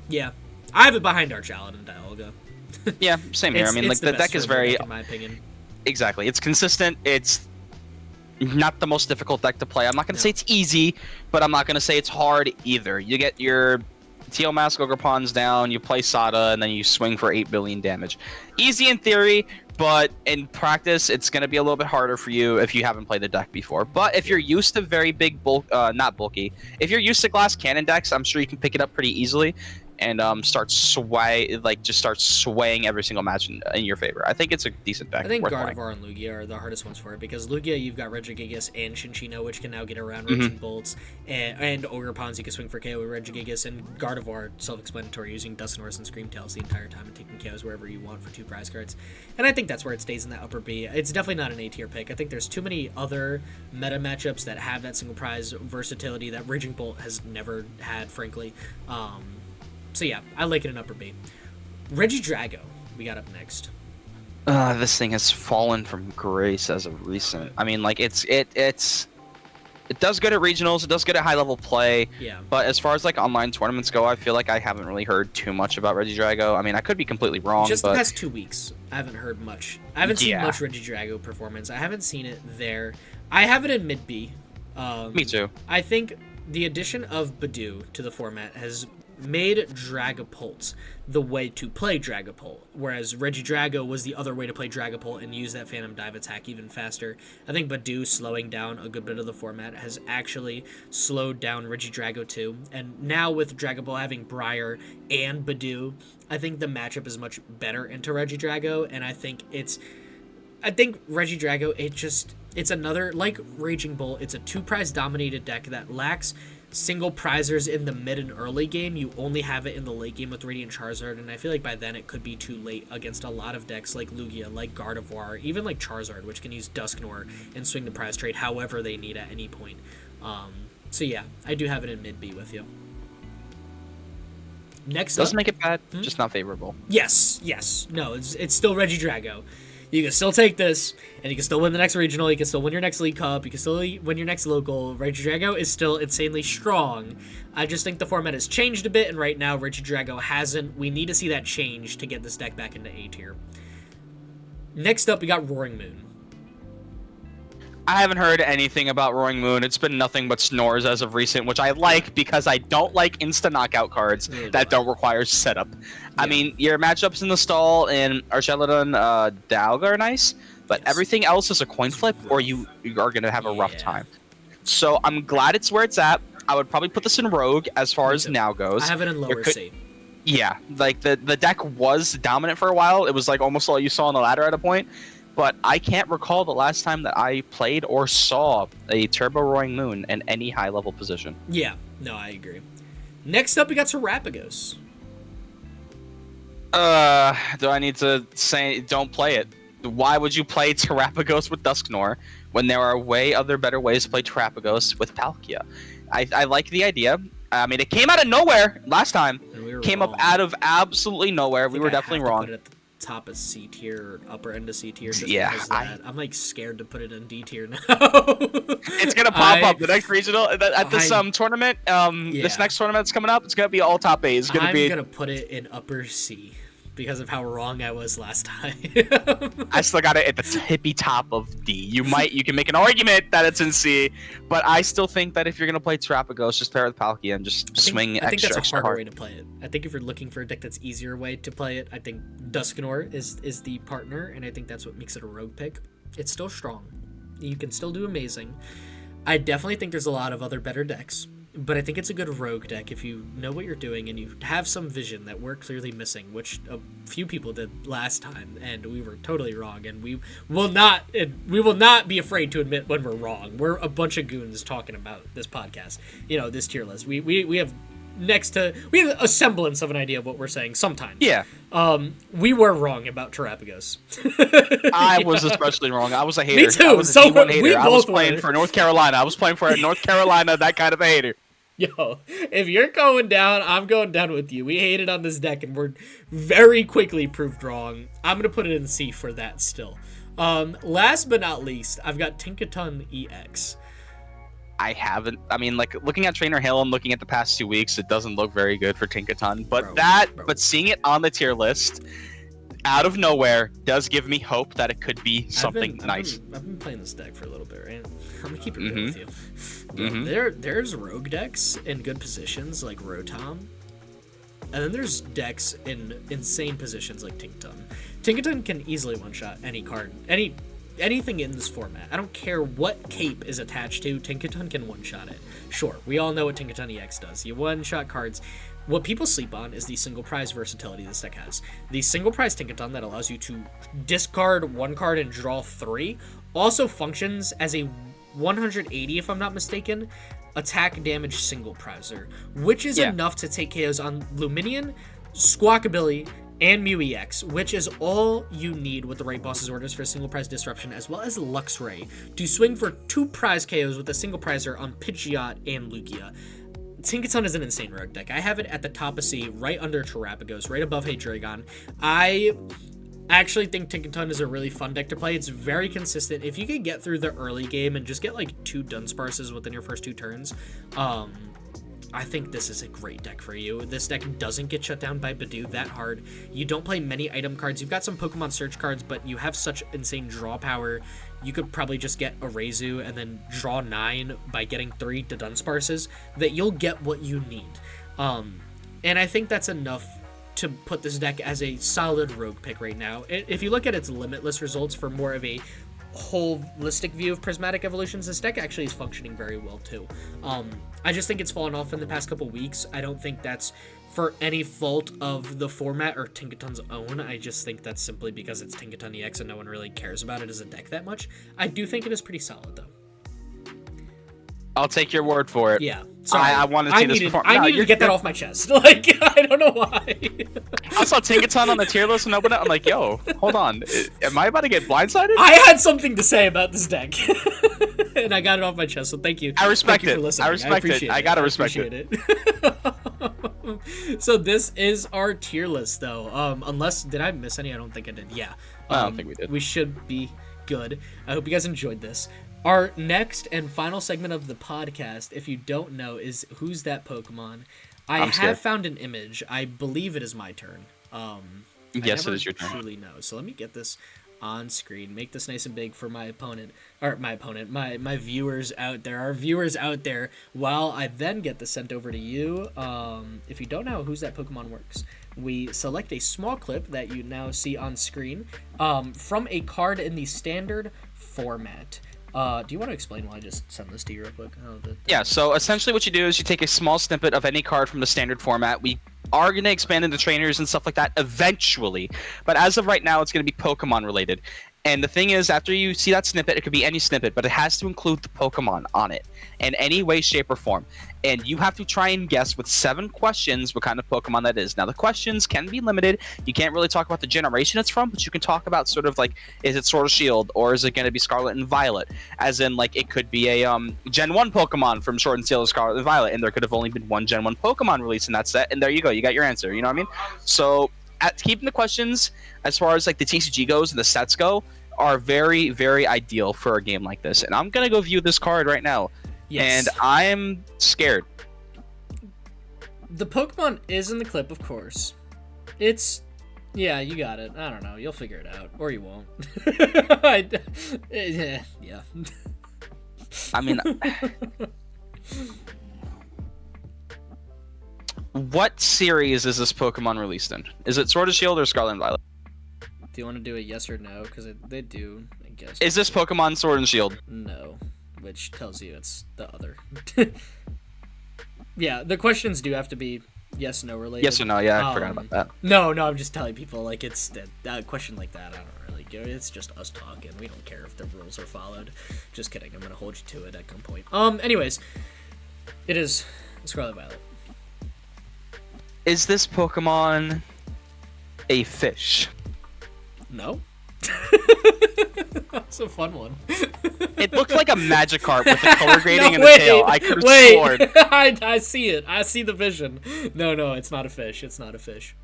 Yeah. I have it behind Archalon and Dialga. Yeah, same here. I mean, like the deck is very, in my opinion. exactly. It's consistent. It's not the most difficult deck to play. I'm not gonna say it's easy, but I'm not gonna say it's hard either. You get your Teal Mask Ogre Pawns down, you play Sada, and then you swing for 8 billion damage. Easy in theory, but in practice, it's gonna be a little bit harder for you if you haven't played the deck before. But if you're used to very big bulk, not bulky, if you're used to glass cannon decks, I'm sure you can pick it up pretty easily and start swaying every single match in your favor. I think it's a decent deck. I think Gardevoir and Lugia are the hardest ones for it, because Lugia, you've got Regigigas and Cinccino, which can now get around Raging Bolts, and Ogre Pawns, you can swing for KO with Regigigas, and Gardevoir, self-explanatory, using Dusknoirs and Screamtails the entire time and taking KOs wherever you want for 2 prize cards. And I think that's where it stays in that upper B. It's definitely not an A-tier pick. I think there's too many other meta matchups that have that single prize versatility that Raging Bolt has never had, frankly. So yeah, I like it in upper B. Regidrago, we got up next. This thing has fallen from grace as of recent. I mean, like it does good at regionals, it does good at high level play. Yeah. But as far as like online tournaments go, I feel like I haven't really heard too much about Regidrago. I mean, I could be completely wrong. Just but the past 2 weeks, I haven't heard much. I haven't seen much Regidrago performance. I haven't seen it there. I have it in mid B. Me too. I think the addition of Badoo to the format has made Dragapult the way to play Dragapult, whereas Regidrago was the other way to play Dragapult and use that Phantom Dive attack even faster. I think Badoo slowing down a good bit of the format has actually slowed down Regidrago too, and now with Dragapult having Briar and Badoo, I think the matchup is much better into Regidrago, and I think Regidrago, it's another, like Raging Bull, it's a 2-prize dominated deck that lacks single prizers in the mid and early game. You only have it in the late game with Radiant Charizard, and I feel like by then it could be too late against a lot of decks like Lugia, like Gardevoir, even like Charizard, which can use Dusknoir and swing the prize trade however they need at any point. So yeah, I do have it in mid B with you. Next doesn't make it bad, just not favorable. Yes. No, it's still Regidrago. You can still take this, and you can still win the next regional, you can still win your next League Cup, you can still win your next local. Regidrago is still insanely strong. I just think the format has changed a bit, and right now Regidrago hasn't. We need to see that change to get this deck back into A tier. Next up, we got Roaring Moon. I haven't heard anything about Roaring Moon. It's been nothing but snores as of recent, which I like because I don't like instant knockout cards that don't require setup. Yeah. I mean, your matchups in the stall and Archeladon Dialga are nice, but everything else is a coin flip or you are going to have a rough time. So I'm glad it's where it's at. I would probably put this in Rogue as far as now goes. I have it in lower C. Yeah, like the deck was dominant for a while. It was like almost all you saw on the ladder at a point. But I can't recall the last time that I played or saw a Turbo Roaring Moon in any high-level position. Yeah, no, I agree. Next up, we got Terapagos. Do I need to say don't play it? Why would you play Terapagos with Dusknoir when there are better ways to play Terapagos with Palkia? I like the idea. I mean, it came out of nowhere last time. Came up out of absolutely nowhere. We were definitely wrong. Top of C tier, upper end of C tier. Yeah, I'm like scared to put it in D tier now. It's gonna pop up the next regional at this tournament. This next tournament that's coming up, it's gonna be all top A. I'm gonna put it in upper C because of how wrong I was last time. I still got it at the tippy top of D. You can make an argument that it's in C, but I still think that if you're gonna play Terapagos, just pair with Palkia and just swing extra. I think that's a harder hard way to play it. I think if you're looking for a deck that's easier way to play it, I think Dusknoir is the partner, and I think that's what makes it a rogue pick. It's still strong. You can still do amazing. I definitely think there's a lot of other better decks, but I think it's a good rogue deck if you know what you're doing and you have some vision that we're clearly missing, which a few people did last time, and we were totally wrong, and we will not be afraid to admit when we're wrong. We're a bunch of goons talking about this podcast, this tier list. We have a semblance of an idea of what we're saying sometimes. Yeah. We were wrong about Terapagos. I was especially wrong. I was a hater. Me too. I was a D1 hater. I was playing for North Carolina. I was playing for North Carolina, that kind of a hater. Yo, if you're going down, I'm going down with you. We hated on this deck, and we're very quickly proved wrong. I'm going to put it in C for that still. Last but not least, I've got Tinkaton EX. I haven't. I mean, like, looking at Trainer Hill and looking at the past 2 weeks, it doesn't look very good for Tinkaton. But but seeing it on the tier list, out of nowhere does give me hope that it could be something nice. I've been playing this deck for a little bit, right? I'm gonna keep it real with you. There's rogue decks in good positions like Rotom, and then there's decks in insane positions like Tinkaton. Tinkaton can easily one-shot any card, anything in this format. I don't care what cape is attached to, Tinkaton can one-shot it. Sure, we all know what Tinkaton EX does. You one-shot cards. What people sleep on is the single prize versatility this deck has. The single prize Tinkaton that allows you to discard one card and draw 3 also functions as a 180, if I'm not mistaken, attack damage single prizer, which is enough to take KOs on Luminion, Squawkabilly, and Mew EX, which is all you need with the right boss's orders for single prize disruption, as well as Luxray, to swing for 2 prize KOs with a single prizer on Pidgeot and Lugia. Tinkaton is an insane rogue deck. I have it at the top of C, right under Terrapagos, right above Heydragon. I actually think Tinkaton is a really fun deck to play. It's very consistent. If you can get through the early game and just get like 2 Dunsparces within your first 2 turns, I think this is a great deck for you. This deck doesn't get shut down by Badoo that hard. You don't play many item cards. You've got some Pokemon search cards, but you have such insane draw power. You could probably just get a Reizu and then draw 9 by getting 3 to Dunsparces that you'll get what you need. And I think that's enough to put this deck as a solid rogue pick right now. If you look at its limitless results for more of a holistic view of Prismatic evolutions, this deck actually is functioning very well too. I just think it's fallen off in the past couple weeks. I don't think that's for any fault of the format or Tinkaton's own. I just think that's simply because it's Tinkaton EX and no one really cares about it as a deck that much. I do think it is pretty solid though. I'll take your word for it. Yeah. Sorry. I wanted to see this before. I needed to get that off my chest. Like, I don't know why. I saw Tinkaton on the tier list and opened it. I'm like, yo, hold on. Am I about to get blindsided? I had something to say about this deck. And I got it off my chest, so thank you. I respect it. I respect it. I gotta respect it. So this is our tier list, though. Unless, did I miss any? I don't think I did. Yeah. I don't think we did. We should be good. I hope you guys enjoyed this. Our next and final segment of the podcast, if you don't know, is Who's That Pokemon? I have found an image. I believe it is my turn. Yes, it is your turn. I truly know. So let me get this on screen. Make this nice and big for my viewers out there. Our viewers out there. While I then get this sent over to you. If you don't know Who's That Pokemon works, we select a small clip that you now see on screen from a card in the standard format. Do you want to explain why I just sent this to you real quick? Yeah, so essentially what you do is you take a small snippet of any card from the standard format. We are going to expand into trainers and stuff like that eventually, but as of right now, it's going to be Pokemon related. And the thing is, after you see that snippet, it could be any snippet, but it has to include the Pokemon on it in any way, shape, or form. And you have to try and guess with 7 questions what kind of Pokemon that is. Now, the questions can be limited. You can't really talk about the generation it's from, but you can talk about sort of like, is it Sword or Shield, or is it going to be Scarlet and Violet? As in, like, it could be a Gen 1 Pokemon from Sword and Shield or Scarlet and Violet, and there could have only been one Gen 1 Pokemon released in that set, and there you go. You got your answer. You know what I mean? So, keeping the questions, as far as, like, the TCG goes and the sets go, are very, very ideal for a game like this. And I'm going to go view this card right now. Yes. And I'm scared. The Pokemon is in the clip, of course. It's... Yeah, you got it. I don't know. You'll figure it out. Or you won't. Yeah. I mean... What series is this Pokemon released in? Is it Sword and Shield or Scarlet and Violet? Do you want to do a yes or no? Because they do, I guess. Is this Pokemon Sword and Shield? No, which tells you it's the other. Yeah, the questions do have to be yes, no related. Yes or no, yeah, I forgot about that. No, I'm just telling people, like, it's a question like that, I don't really care. It's just us talking. We don't care if the rules are followed. Just kidding, I'm going to hold you to it at gunpoint. Anyways, it is Scarlet Violet. Is this Pokemon a fish? No. That's a fun one. It looked like a Magikarp with the color grading and the tail. I could have sworn. I see it. I see the vision. No, it's not a fish. It's not a fish.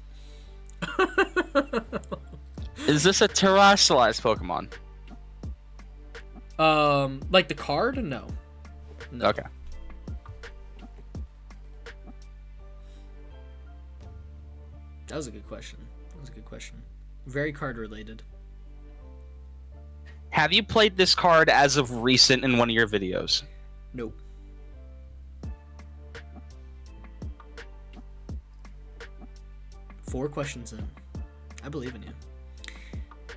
Is this a terrestrialized Pokemon? Like the card? No. Okay. That was a good question. Very card related. Have you played this card as of recent in one of your videos? Nope. Four questions in. I believe in you.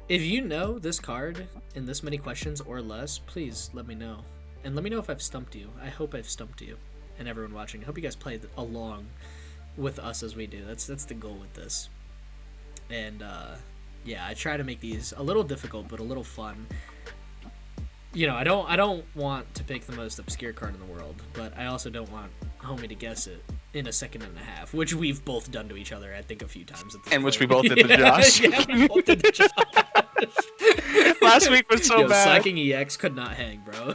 If you know this card in this many questions or less, please let me know. And let me know if I've stumped you. I hope I've stumped you. And everyone watching. I hope you guys played along with us as we do. That's the goal with this. And yeah, I try to make these a little difficult but a little fun. You know, I don't want to pick the most obscure card in the world, but I also don't want homie to guess it in a second and a half, which we've both done to each other, I think, a few times. At this point. Which we both did to Josh. Yeah, we both did to Josh. Last week was so bad. Slacking EX could not hang, bro.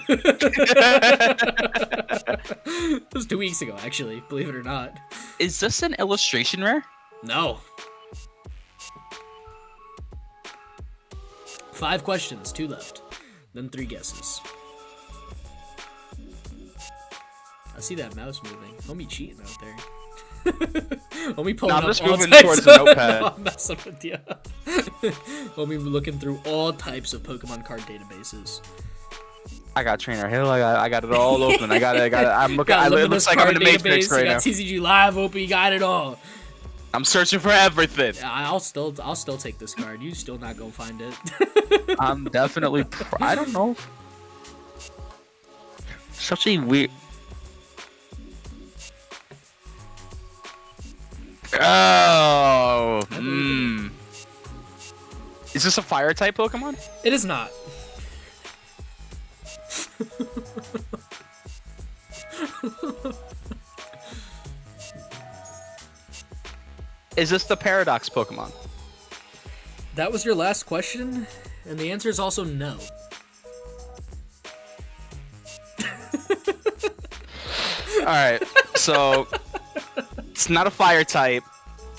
It was 2 weeks ago, actually, believe it or not. Is this an illustration rare? No. 5 questions, 2 left. Then 3 guesses. I see that mouse moving. Homie cheating out there. Homie pulling I'm up just all moving types towards the notepad. No, I'm messing with you. Homie looking through all types of Pokemon card databases. I got Trainer Hill. I got it all open. I got it. I'm looking. It looks like I'm in the Matrix right now. You got TCG Live open. You got it all. I'm searching for everything. I'll still take this card. You still not gonna find it. I'm definitely. I don't know. Such a weird. Oh. Is this a fire type Pokemon? It is not. Is this the Paradox Pokemon? That was your last question, and the answer is also no. Alright, so it's not a fire type.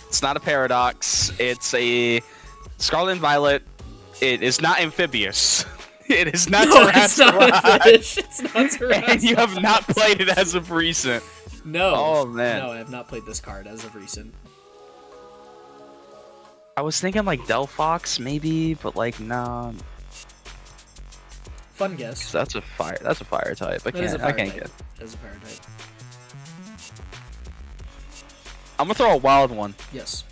It's not a Paradox. It's a Scarlet and Violet. It is not amphibious. It is not it's not a fish. It's not and you have not played it as of recent. No. Oh, man. No, I have not played this card as of recent. I was thinking like Delphox maybe, but like nah. Fun guess. That's a fire type. I can't get. That is a fire type. I'm gonna throw a wild one. Yes.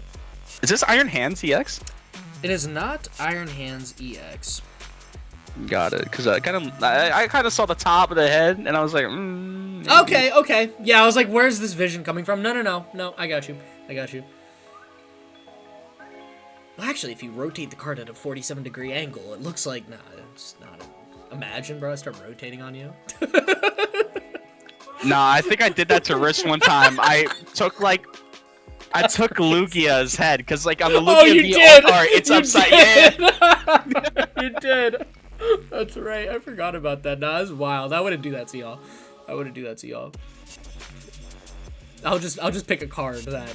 Is this Iron Hands EX? It is not Iron Hands EX. Got it, because I kind of saw the top of the head, and I was like, Okay. Yeah, I was like, where's this vision coming from? No, I got you. Well, actually, if you rotate the card at a 47-degree angle, it looks like, nah, it's not. Imagine, bro, I start rotating on you. Nah, I think I did that to Wrist one time. I took Lugia's head, because like on the Lugia VO card, it's upside down. You did. That's right. I forgot about that. Nah, that's wild. I wouldn't do that to y'all. I'll just pick a card that,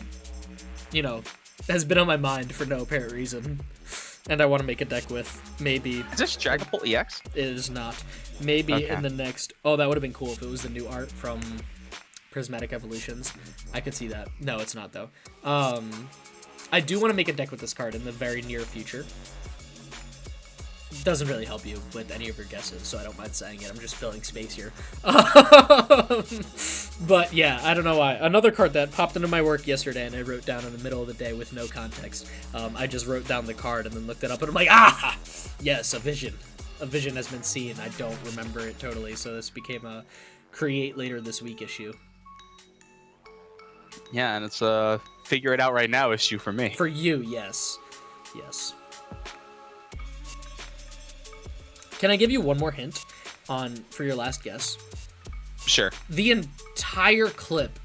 you know, has been on my mind for no apparent reason, and I want to make a deck with. Maybe. Is this Dragapult EX? It is not. Maybe in the next. Oh, that would have been cool if it was the new art from Prismatic Evolutions. I could see that. No, it's not though. I do want to make a deck with this card in the very near future. Doesn't really help you with any of your guesses, so I don't mind saying it. I'm just filling space here. But yeah, I don't know why. Another card that popped into my work yesterday and I wrote down in the middle of the day with no context. I just wrote down the card and then looked it up and I'm like, ah! Yes, a vision. A vision has been seen. I don't remember it totally, so this became a create later this week issue. Yeah, and it's a figure it out right now issue for me. For you, yes. Yes. Can I give you one more hint for your last guess? Sure. The entire clip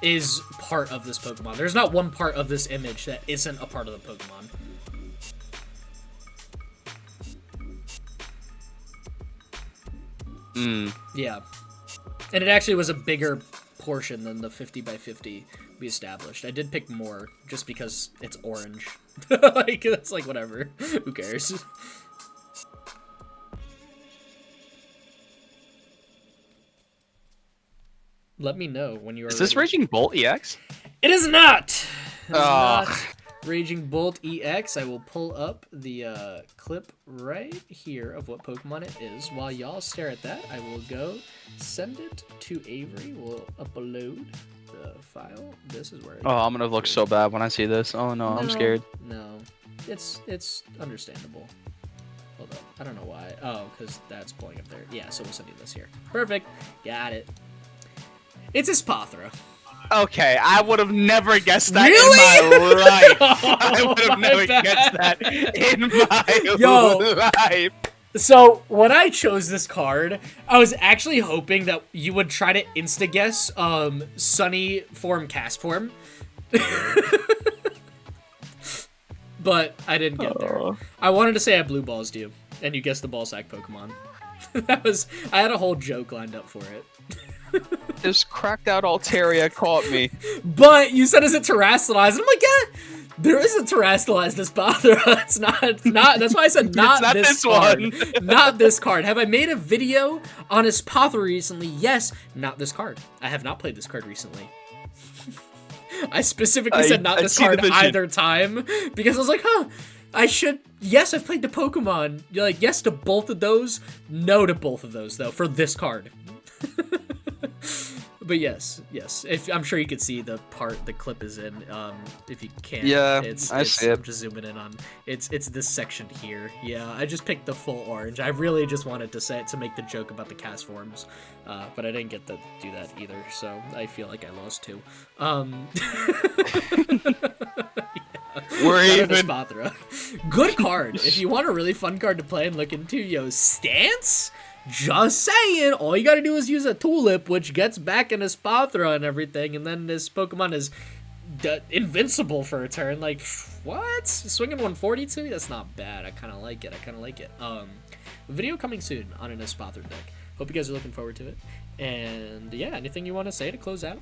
is part of this Pokemon. There's not one part of this image that isn't a part of the Pokemon. Yeah. And it actually was a bigger portion than the 50 by 50 we established. I did pick more just because it's orange. Like, that's like, whatever. Who cares? Let me know when you are. Is this ready. Raging Bolt EX? It is not. It is not. Raging Bolt EX. I will pull up the clip right here of what Pokemon it is. While y'all stare at that, I will go send it to Avery. We'll upload the file. This is where Oh, I'm gonna look so bad when I see this. Oh no, I'm scared. No, it's understandable. Hold up, I don't know why. Oh, because that's pulling up there. Yeah, so we'll send you this here. Perfect, got it. It's a Spathra. Okay, I would have never guessed that Really? in my life. I would Oh, have my never bad. guessed that in my Yo. life. So when I chose this card, I was actually hoping that you would try to insta-guess Sunny form cast form. But I didn't get there. I wanted to say I blue balls you, and you guessed the ball sack Pokemon. I had a whole joke lined up for it. This cracked out Altaria caught me. But you said, is it terrestrialized? And I'm like, yeah, there is a terrestrialized Espathra. It's not, that's why I said not this card. Not this card. Have I made a video on Espathra recently? Yes, not this card. I have not played this card recently. I specifically said not this card either time because I was like, huh, I should. Yes, I've played the Pokemon. You're like, yes to both of those. No to both of those, though, for this card. But yes. If I'm sure you could see the part the clip is in. If you can't, yeah, I see it. I'm just zooming in on. It's this section here. Yeah, I just picked the full orange. I really just wanted to say it to make the joke about the cast forms, but I didn't get to do that either. So I feel like I lost too. We're even. Good card. If you want a really fun card to play and look into, yo, Stance. Just saying, all you gotta do is use a Tulip, which gets back in Espathra and everything, and then this Pokemon is invincible for a turn. Like, what? Swinging 142? That's not bad. I kind of like it. Video coming soon on an Espathra deck. Hope you guys are looking forward to it. And yeah, anything you want to say to close out?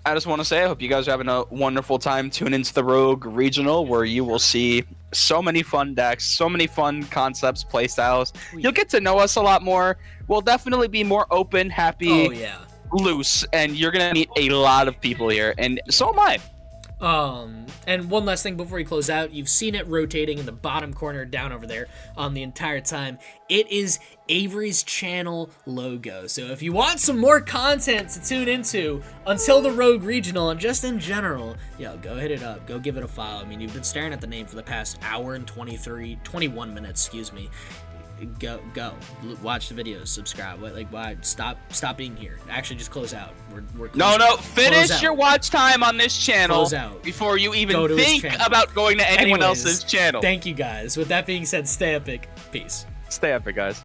I just want to say I hope you guys are having a wonderful time. Tune into the Rogue Regional where you will see so many fun decks, so many fun concepts, playstyles. You'll get to know us a lot more. We'll definitely be more open, happy, loose, and you're going to meet a lot of people here, and so am I. And one last thing before we close out, you've seen it rotating in the bottom corner down over there on the entire time. It is Avery's channel logo. So if you want some more content to tune into until the Rogue Regional and just in general, yo, go hit it up. Go give it a follow. I mean, you've been staring at the name for the past hour and 21 minutes, excuse me. Go watch the videos, subscribe. Why stop being here? Actually, just close out. We're no, finish your watch time on this channel before you even think about going to anyone else's channel. Thank you guys. With that being said, stay epic. Peace. Stay epic, guys.